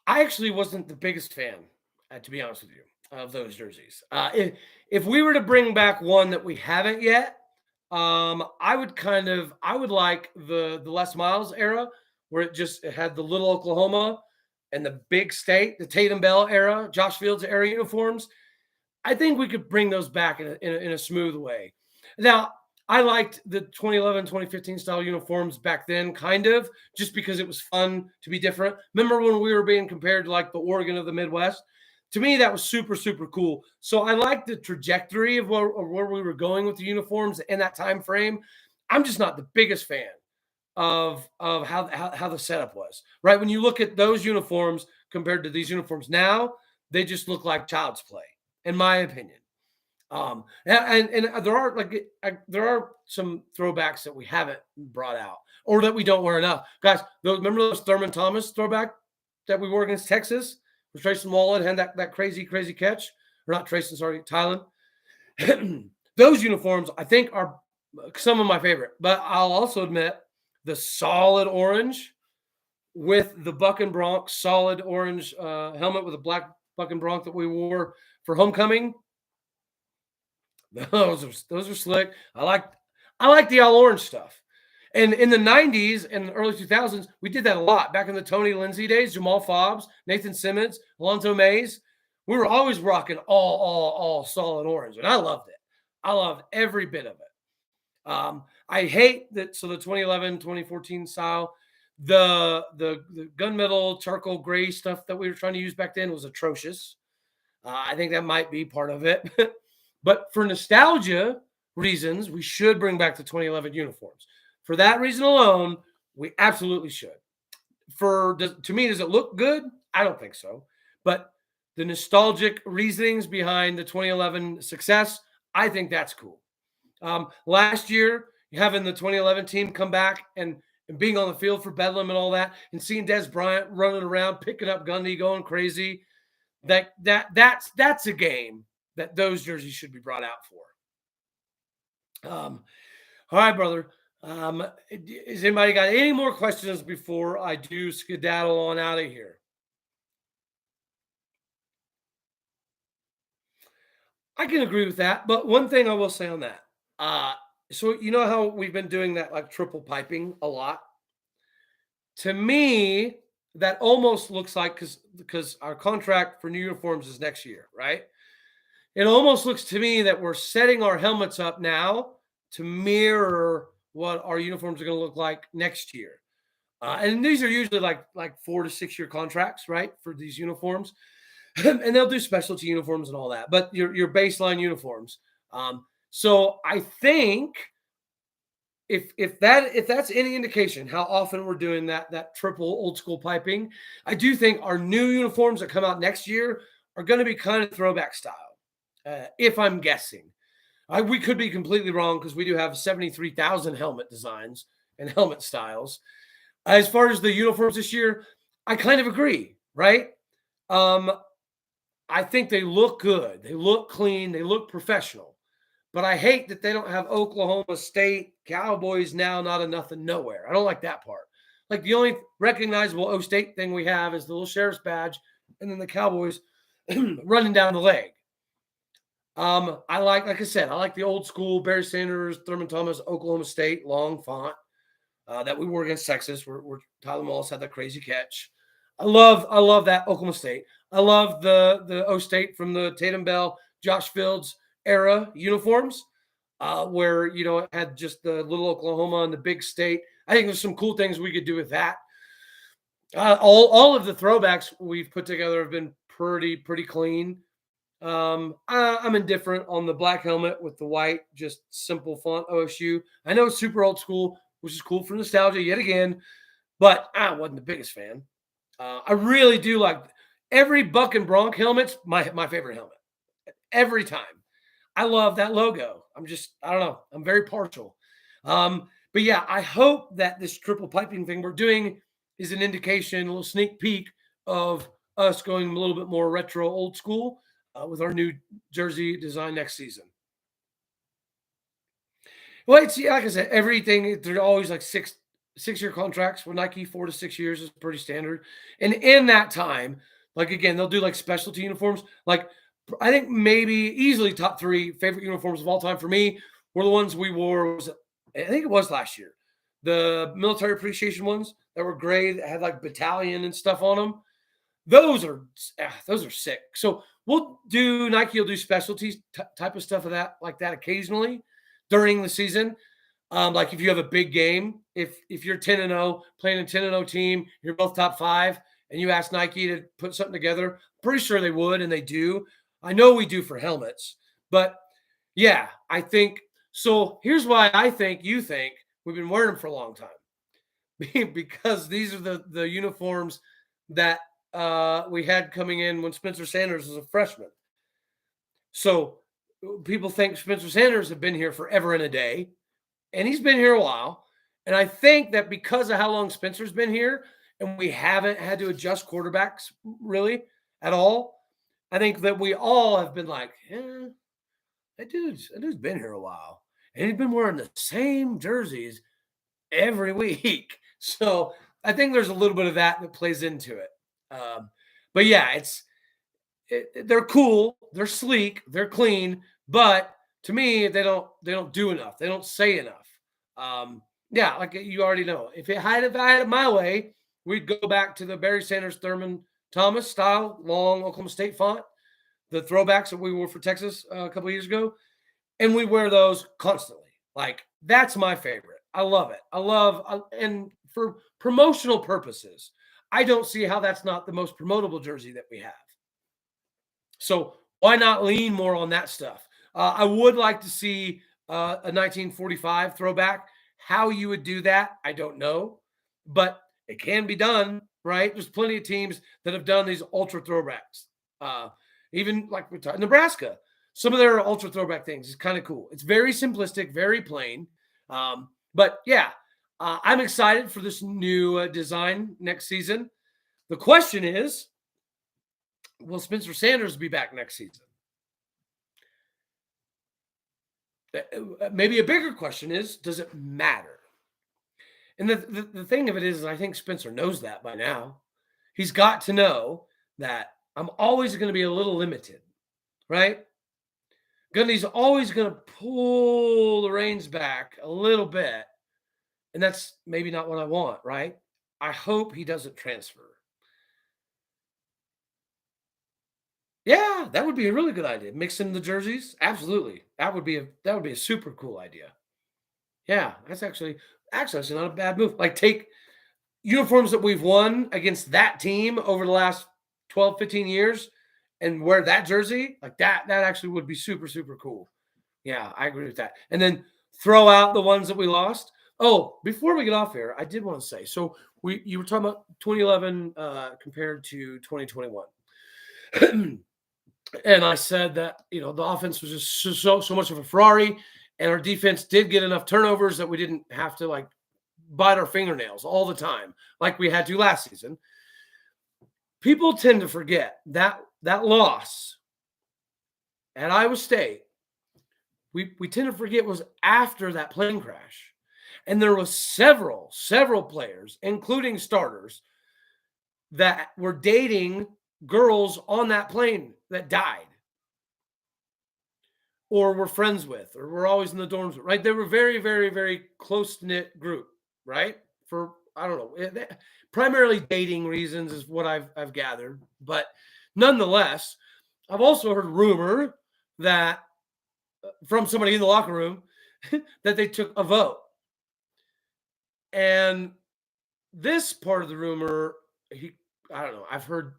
I actually wasn't the biggest fan, to be honest with you, of those jerseys. If we were to bring back one that we haven't yet, I would like the Les Miles era where it had the little Oklahoma and the big state, the Tatum Bell era, Josh Fields era uniforms. I think we could bring those back in a smooth way. Now, I liked the 2011, 2015 style uniforms back then, kind of, just because it was fun to be different. Remember when we were being compared to like the Oregon of the Midwest? To me, that was super, super cool. So I liked the trajectory of where we were going with the uniforms in that time frame. I'm just not the biggest fan of how the setup was, right? When you look at those uniforms compared to these uniforms now, they just look like child's play, in my opinion. And there are there are some throwbacks that we haven't brought out or that we don't wear enough, guys. Remember those Thurman Thomas throwback that we wore against Texas with Trayson Wallen had that crazy catch, or not Trayson, sorry, Tylen. Those uniforms I think are some of my favorite, but I'll also admit the solid orange with the Buck and Bronc solid orange helmet with a black Buck and Bronc that we wore for homecoming. Those are slick. I like the all orange stuff. And in the 90s and the early 2000s, we did that a lot. Back in the Tony Lindsay days, Jamal Fobbs, Nathan Simmons, Alonzo Mays, we were always rocking all solid orange, and I loved it. I loved every bit of it. I hate that. So the 2011, 2014 style, the gunmetal charcoal gray stuff that we were trying to use back then was atrocious. I think that might be part of it. But for nostalgia reasons, we should bring back the 2011 uniforms. For that reason alone, we absolutely should. To me, does it look good? I don't think so. But the nostalgic reasonings behind the 2011 success, I think that's cool. Last year, having the 2011 team come back and being on the field for Bedlam and all that, and seeing Des Bryant running around, picking up Gundy, going crazy, that's a game that those jerseys should be brought out for. All right, brother. Has anybody got any more questions before I do skedaddle on out of here? I can agree with that, but one thing I will say on that. So you know how we've been doing that like triple piping a lot? To me, that almost looks like because our contract for new uniforms is next year, right? It almost looks to me that we're setting our helmets up now to mirror what our uniforms are going to look like next year. And these are usually like 4 to 6 year contracts, right, for these uniforms. And they'll do specialty uniforms and all that, but your baseline uniforms. So I think if that's any indication how often we're doing that triple old school piping, I do think our new uniforms that come out next year are going to be kind of throwback style. If I'm guessing, we could be completely wrong because we do have 73,000 helmet designs and helmet styles. As far as the uniforms this year, I kind of agree, right? I think they look good. They look clean. They look professional. But I hate that they don't have Oklahoma State Cowboys now, not a nothing nowhere. I don't like that part. Like the only recognizable OState thing we have is the little sheriff's badge and then the Cowboys running down the leg. Like I said, I like the old school Barry Sanders, Thurman Thomas, Oklahoma State long font that we wore against Texas, where Tyler Mullis had that crazy catch. I love that Oklahoma State. I love the OState from the Tatum Bell, Josh Fields era uniforms, where it had just the little Oklahoma and the big state. I think there's some cool things we could do with that. All of the throwbacks we've put together have been pretty clean. I'm indifferent on the black helmet with the white, just simple font OSU. I know it's super old school, which is cool for nostalgia yet again, but I wasn't the biggest fan. I really do like every Buck and Bronc helmet's my favorite helmet every time. I love that logo. I don't know. I'm very partial. But yeah, I hope that this triple piping thing we're doing is an indication, a little sneak peek of us going a little bit more retro old school with our new jersey design next season. Well, it's like I said, everything, they're always like six-year contracts with Nike. 4 to 6 years is pretty standard. And in that time, like again, they'll do like specialty uniforms. Like I think maybe easily top 3 favorite uniforms of all time for me were the ones we wore. I think it was last year. The military appreciation ones that were gray that had like battalion and stuff on them. Those are sick. So Nike will do specialties type of stuff of that like that occasionally during the season. Like if you have a big game, if you're 10-0 playing a 10-0 team, you're both top 5, and you ask Nike to put something together, pretty sure they would, and they do. I know we do for helmets, but yeah, I think so. Here's why I think you think we've been wearing them for a long time, because these are the uniforms that we had coming in when Spencer Sanders was a freshman. So people think Spencer Sanders have been here forever and a day, and he's been here a while. And I think that because of how long Spencer's been here, and we haven't had to adjust quarterbacks really at all, I think that we all have been like, that dude's been here a while, and he's been wearing the same jerseys every week. So I think there's a little bit of that plays into it. But yeah, they're cool, they're sleek, they're clean, but to me, they don't do enough. They don't say enough. Yeah, like you already know, if I had it my way, we'd go back to the Barry Sanders, Thurman Thomas style, long Oklahoma State font, the throwbacks that we wore for Texas a couple of years ago, and we wear those constantly. Like that's my favorite. I love it. And for promotional purposes, I don't see how that's not the most promotable jersey that we have. So why not lean more on that stuff? I would like to see a 1945 throwback. How you would do that, I don't know, but it can be done, right? There's plenty of teams that have done these ultra throwbacks. Even like we're talking Nebraska, some of their ultra throwback things is kind of cool. It's very simplistic, very plain. But yeah, I'm excited for this new design next season. The question is, will Spencer Sanders be back next season? Maybe a bigger question is, does it matter? And the thing of it is, I think Spencer knows that by now. He's got to know that I'm always going to be a little limited, right? Gundy's always going to pull the reins back a little bit. And that's maybe not what I want, right? I hope he doesn't transfer. Yeah, that would be a really good idea. Mixing the jerseys, absolutely. That would be a super cool idea. Yeah, that's actually not a bad move. Like take uniforms that we've won against that team over the last 12, 15 years and wear that jersey, like that actually would be super, super cool. Yeah, I agree with that. And then throw out the ones that we lost. Oh, before we get off here, I did want to say, so you were talking about 2011 compared to 2021. And I said that the offense was just so much of a Ferrari, and our defense did get enough turnovers that we didn't have to like bite our fingernails all the time like we had to last season. People tend to forget that loss at Iowa State. We tend to forget was after that plane crash, and there was several players, including starters, that were dating girls on that plane that died or were friends with or were always in the dorms with, right? They were very, very, very close-knit group, right? For, I don't know, primarily dating reasons is what I've gathered. But nonetheless, I've also heard rumor that from somebody in the locker room that they took a vote. And this part of the rumor, I don't know, I've heard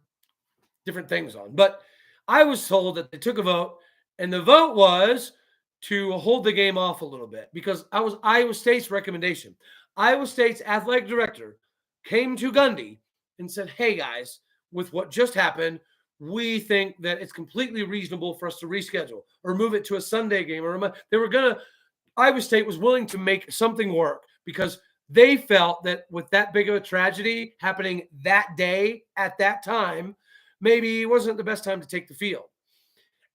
different things on, but I was told that they took a vote, and the vote was to hold the game off a little bit because I was Iowa State's recommendation. Iowa State's athletic director came to Gundy and said, "Hey guys, with what just happened, we think that it's completely reasonable for us to reschedule or move it to a Sunday game." Or Iowa State was willing to make something work because they felt that with that big of a tragedy happening that day at that time, maybe it wasn't the best time to take the field.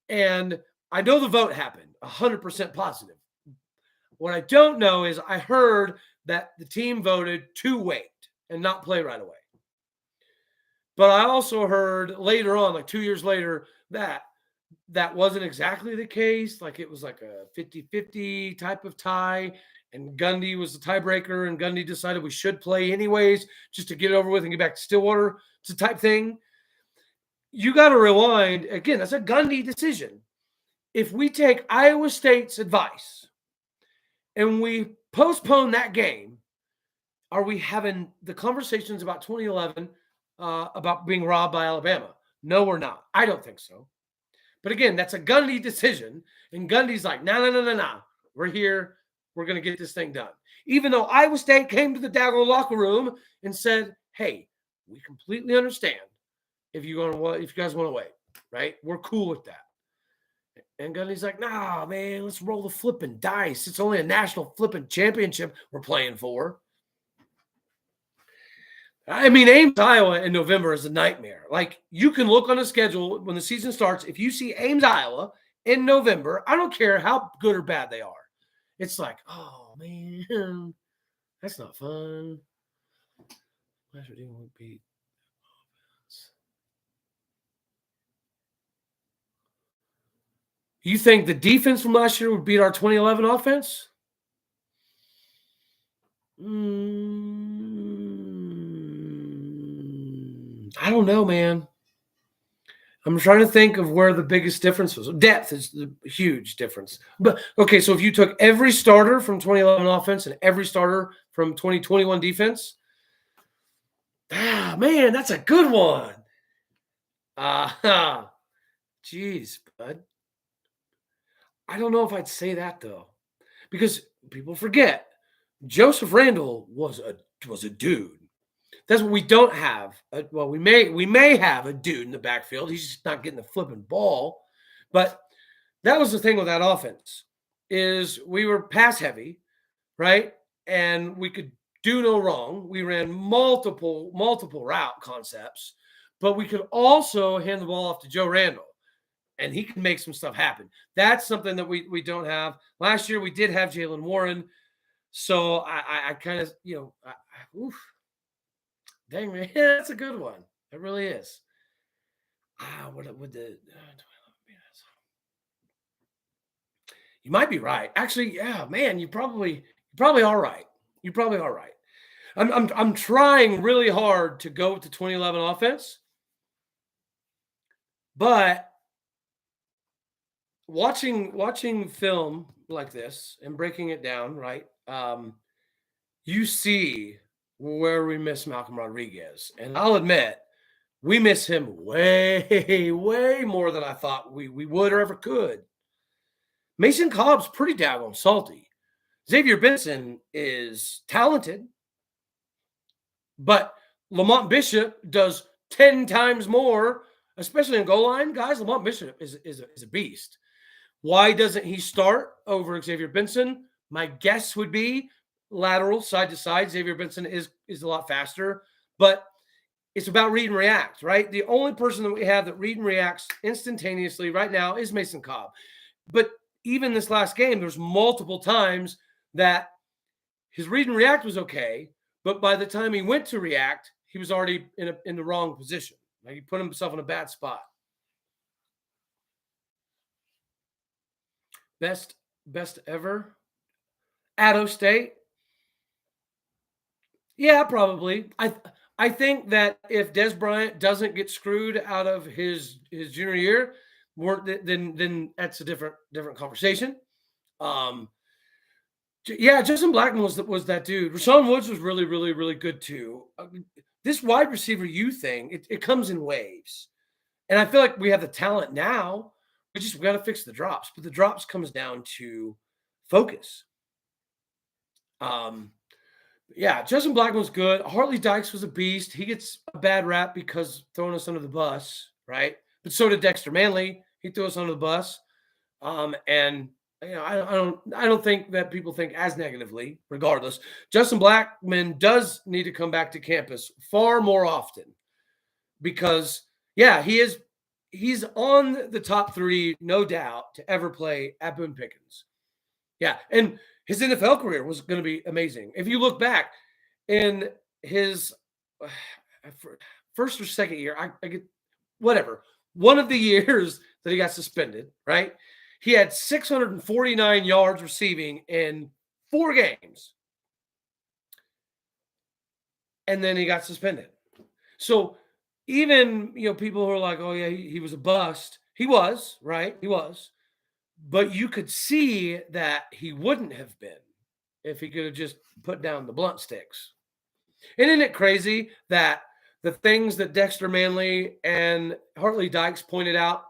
And I know the vote happened, 100% positive. What I don't know is I heard that the team voted to wait and not play right away. But I also heard later on, like 2 years later, that wasn't exactly the case. Like it was like a 50-50 type of tie. And Gundy was the tiebreaker, and Gundy decided we should play anyways just to get it over with and get back to Stillwater. It's a type thing. You got to rewind. Again, that's a Gundy decision. If we take Iowa State's advice and we postpone that game, are we having the conversations about 2011 about being robbed by Alabama? No, we're not. I don't think so. But again, that's a Gundy decision. And Gundy's like, no. We're here. We're going to get this thing done. Even though Iowa State came to the daggone locker room and said, hey, we completely understand if you guys want to wait, right? We're cool with that. And Gundy's like, nah, man, let's roll the flipping dice. It's only a national flipping championship we're playing for. I mean, Ames, Iowa in November is a nightmare. Like, you can look on the schedule when the season starts. If you see Ames, Iowa in November, I don't care how good or bad they are. It's like, oh, man, that's not fun. Last year won't beat. You think the defense from last year would beat our 2011 offense? I don't know, man. I'm trying to think of where the biggest difference was. Depth is the huge difference. But okay, so if you took every starter from 2011 offense and every starter from 2021 defense, man, that's a good one. Geez, bud. I don't know if I'd say that though, because people forget Joseph Randall was a dude. That's what we don't have. Well, we may have a dude in the backfield. He's just not getting the flipping ball. But that was the thing with that offense is we were pass heavy, right? And we could do no wrong. We ran multiple route concepts, but we could also hand the ball off to Joe Randall, and he can make some stuff happen. That's something that we don't have. Last year we did have Jalen Warren, so I kind of oof. Dang, man, that's a good one. It really is. What would the you might be right. Actually, yeah, man, you probably are right. You probably are right. I'm trying really hard to go with the 2011 offense, but watching film like this and breaking it down, right? You see where we miss Malcolm Rodriguez. And I'll admit, we miss him way, way more than I thought we would or ever could. Mason Cobb's pretty daggone salty. Xavier Benson is talented, but Lamont Bishop does 10 times more, especially in goal line. Guys, Lamont Bishop is a beast. Why doesn't he start over Xavier Benson? My guess would be lateral, side to side. Xavier Benson is a lot faster, but it's about read and react, right? The only person that we have that read and reacts instantaneously right now is Mason Cobb. But even this last game, there's multiple times that his read and react was okay, but by the time he went to react, he was already in the wrong position. Like, he put himself in a bad spot. Best ever at OState. Yeah, probably. I think that if Des Bryant doesn't get screwed out of his junior year, then that's a different conversation. Yeah, Justin Blackman was that dude. Rashawn Woods was really, really, really good too. This wide receiver U thing, it comes in waves, and I feel like we have the talent now. We got to fix the drops, but the drops comes down to focus. Yeah, Justin Blackman was good. Hartley Dykes was a beast. He gets a bad rap because throwing us under the bus, right? But so did Dexter Manley. He threw us under the bus. And I don't think that people think as negatively. Regardless, Justin Blackman does need to come back to campus far more often because, yeah, he's on the top 3, no doubt, to ever play at Boone Pickens. Yeah, and his NFL career was going to be amazing. If you look back in his first or second year, I get whatever, one of the years that he got suspended, right? He had 649 yards receiving in 4 games. And then he got suspended. So even, people who are like, oh, yeah, he was a bust. He was, right? He was. But you could see that he wouldn't have been if he could have just put down the blunt sticks. And isn't it crazy that the things that Dexter Manley and Hartley Dykes pointed out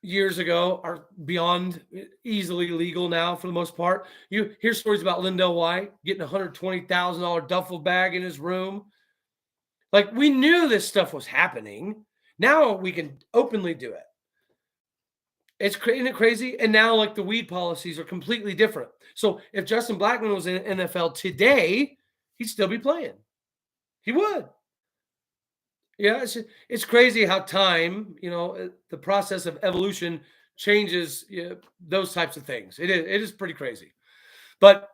years ago are beyond easily legal now for the most part? You hear stories about Lindell White getting a $120,000 duffel bag in his room. Like, we knew this stuff was happening. Now we can openly do it. Isn't it crazy? And now, like, the weed policies are completely different. So if Justin Blackman was in NFL today, he'd still be playing. He would. Yeah, it's crazy how time, the process of evolution changes, those types of things. It is pretty crazy. But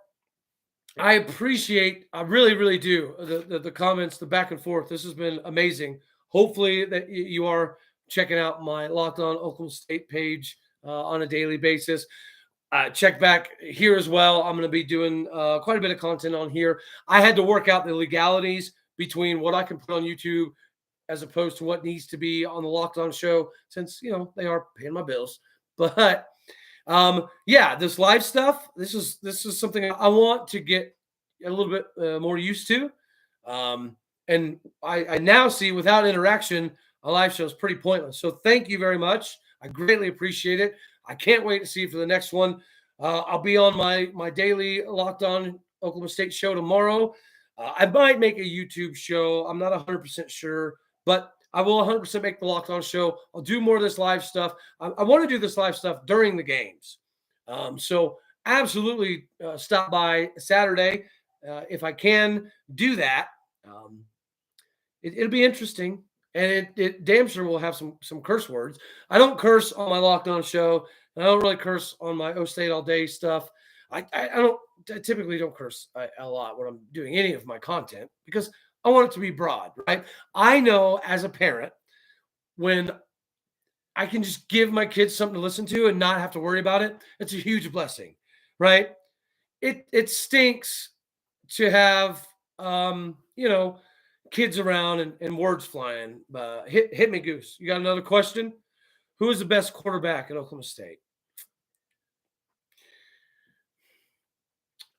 I really, really do the comments, the back and forth. This has been amazing. Hopefully that you are checking out my Locked On Oklahoma State page on a daily basis. Check back here as well. I'm going to be doing quite a bit of content on here. I had to work out the legalities between what I can put on YouTube as opposed to what needs to be on the Locked On show, since they are paying my bills. But yeah, this live stuff, this is something I want to get a little bit more used to. And I now see, without interaction, a live show is pretty pointless. So thank you very much. I greatly appreciate it. I can't wait to see you for the next one. I'll be on my daily Locked On Oklahoma State show tomorrow. I might make a YouTube show. I'm not 100% sure, but I will 100% make the Locked On show. I'll do more of this live stuff. I want to do this live stuff during the games. So absolutely stop by Saturday if I can do that. It'll be interesting, and it damn sure will have some curse words. I don't curse on my Locked On show. I don't really curse on my OState All Day stuff. I typically don't curse a lot when I'm doing any of my content, because I want it to be broad, right? I know as a parent, when I can just give my kids something to listen to and not have to worry about it, it's a huge blessing, right? It stinks to have kids around and words flying. Hit me, Goose. You got another question? Who is the best quarterback at Oklahoma State?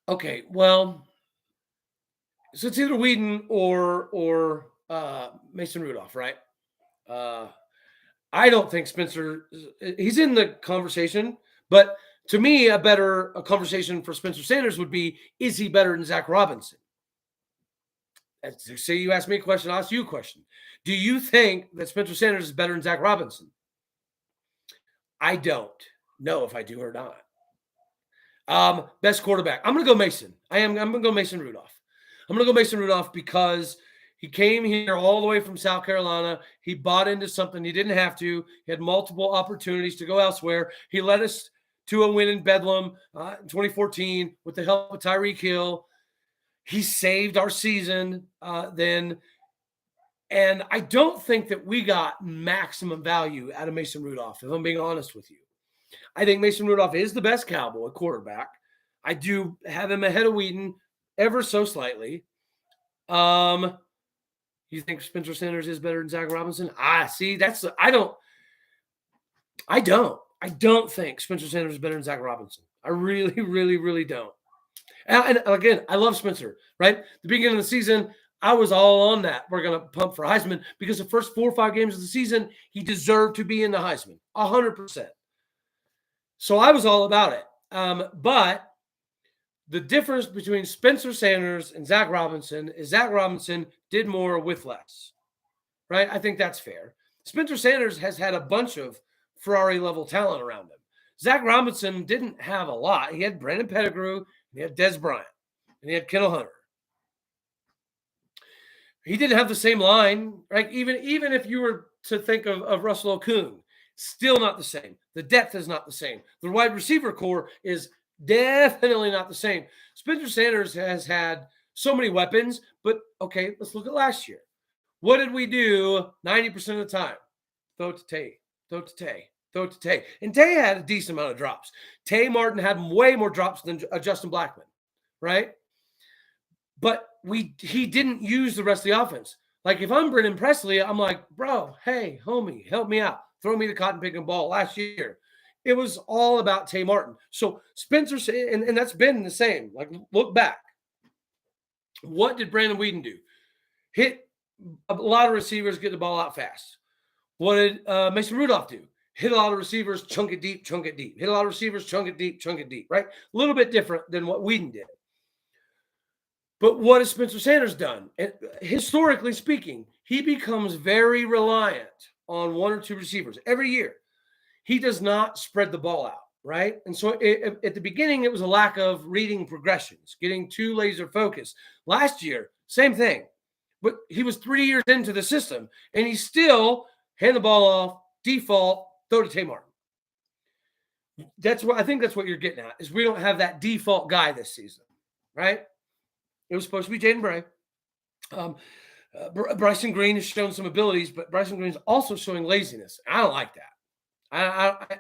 Okay, well, so it's either Whedon or Mason Rudolph, right? I don't think Spencer. He's in the conversation, but to me, a conversation for Spencer Sanders would be: is he better than Zach Robinson? Say you ask me a question, I'll ask you a question. Do you think that Spencer Sanders is better than Zach Robinson? I don't know if I do or not. Best quarterback. I'm going to go Mason. I'm going to go Mason Rudolph. I'm going to go Mason Rudolph because he came here all the way from South Carolina. He bought into something he didn't have to. He had multiple opportunities to go elsewhere. He led us to a win in Bedlam in 2014 with the help of Tyreek Hill. He saved our season then. And I don't think that we got maximum value out of Mason Rudolph, if I'm being honest with you. I think Mason Rudolph is the best Cowboy quarterback. I do have him ahead of Whedon ever so slightly. You think Spencer Sanders is better than Zach Robinson? See, I don't think Spencer Sanders is better than Zach Robinson. I really, really, really don't. And again, I love Spencer, right? The beginning of the season, I was all on that. We're going to pump for Heisman because the first 4 or 5 games of the season, he deserved to be in the Heisman, 100%. So I was all about it. But the difference between Spencer Sanders and Zach Robinson is Zach Robinson did more with less, right? I think that's fair. Spencer Sanders has had a bunch of Ferrari-level talent around him. Zach Robinson didn't have a lot. He had Brandon Pettigrew, he had Des Bryant, and he had Kendall Hunter. He didn't have the same line, right? Even if you were to think of Russell Okung, still not the same. The depth is not the same. The wide receiver core is definitely not the same. Spencer Sanders has had so many weapons, but okay, let's look at last year. What did we do 90% of the time? Throw it to Tay, throw it to Tay, throw it to Tay. And Tay had a decent amount of drops. Tay Martin had way more drops than Justin Blackman, right? But he didn't use the rest of the offense. Like, if I'm Brennan Presley, I'm like, bro, hey, homie, help me out. Throw me the cotton picking ball. Last year, it was all about Tay Martin. So Spencer, and that's been the same. Like, look back. What did Brandon Whedon do? Hit a lot of receivers, get the ball out fast. What did Mason Rudolph do? Hit a lot of receivers, chunk it deep, chunk it deep. Hit a lot of receivers, chunk it deep, right? A little bit different than what Whedon did. But what has Spencer Sanders done? And historically speaking, he becomes very reliant on 1 or 2 receivers every year. he does not spread the ball out, right? And so at the beginning, it was a lack of reading progressions, getting too laser focused. Last year, same thing. But he was 3 years into the system, and he still hand the ball off, default, throw to Tamar. That's what I think that's what you're getting at, is we don't have that default guy this season, right? It was supposed to be Jaden Bray. Bryson Green has shown some abilities, but Bryson Green is also showing laziness. I don't like that.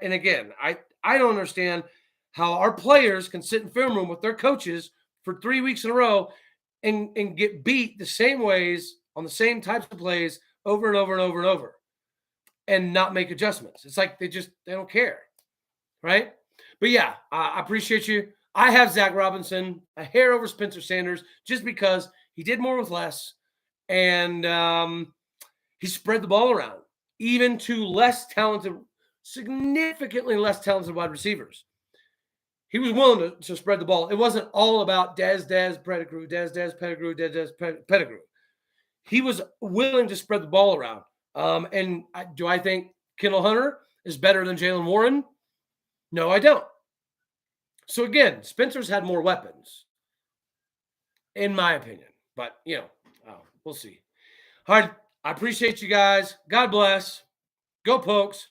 And again, I don't understand how our players can sit in film room with their coaches for 3 weeks in a row and get beat the same ways on the same types of plays over and over and over and over and not make adjustments. It's like they don't care, right? But yeah, I appreciate you. I have Zach Robinson a hair over Spencer Sanders just because he did more with less, and he spread the ball around, even to less talented, significantly less talented wide receivers. He was willing to spread the ball. It wasn't all about Pettigrew, Pettigrew. He was willing to spread the ball around. Do I think Kendall Hunter is better than Jalen Warren? No, I don't. So again, Spencer's had more weapons, in my opinion. But, we'll see. All right, I appreciate you guys. God bless. Go Pokes.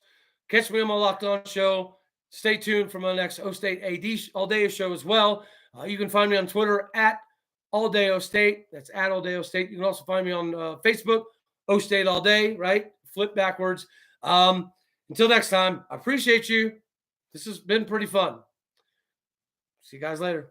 Catch me on my Locked On show. Stay tuned for my next OState AD All Day show as well. You can find me on Twitter at All Day OState. That's at All Day OState. You can also find me on Facebook, OState All Day, right? Flip backwards. Until next time, I appreciate you. This has been pretty fun. See you guys later.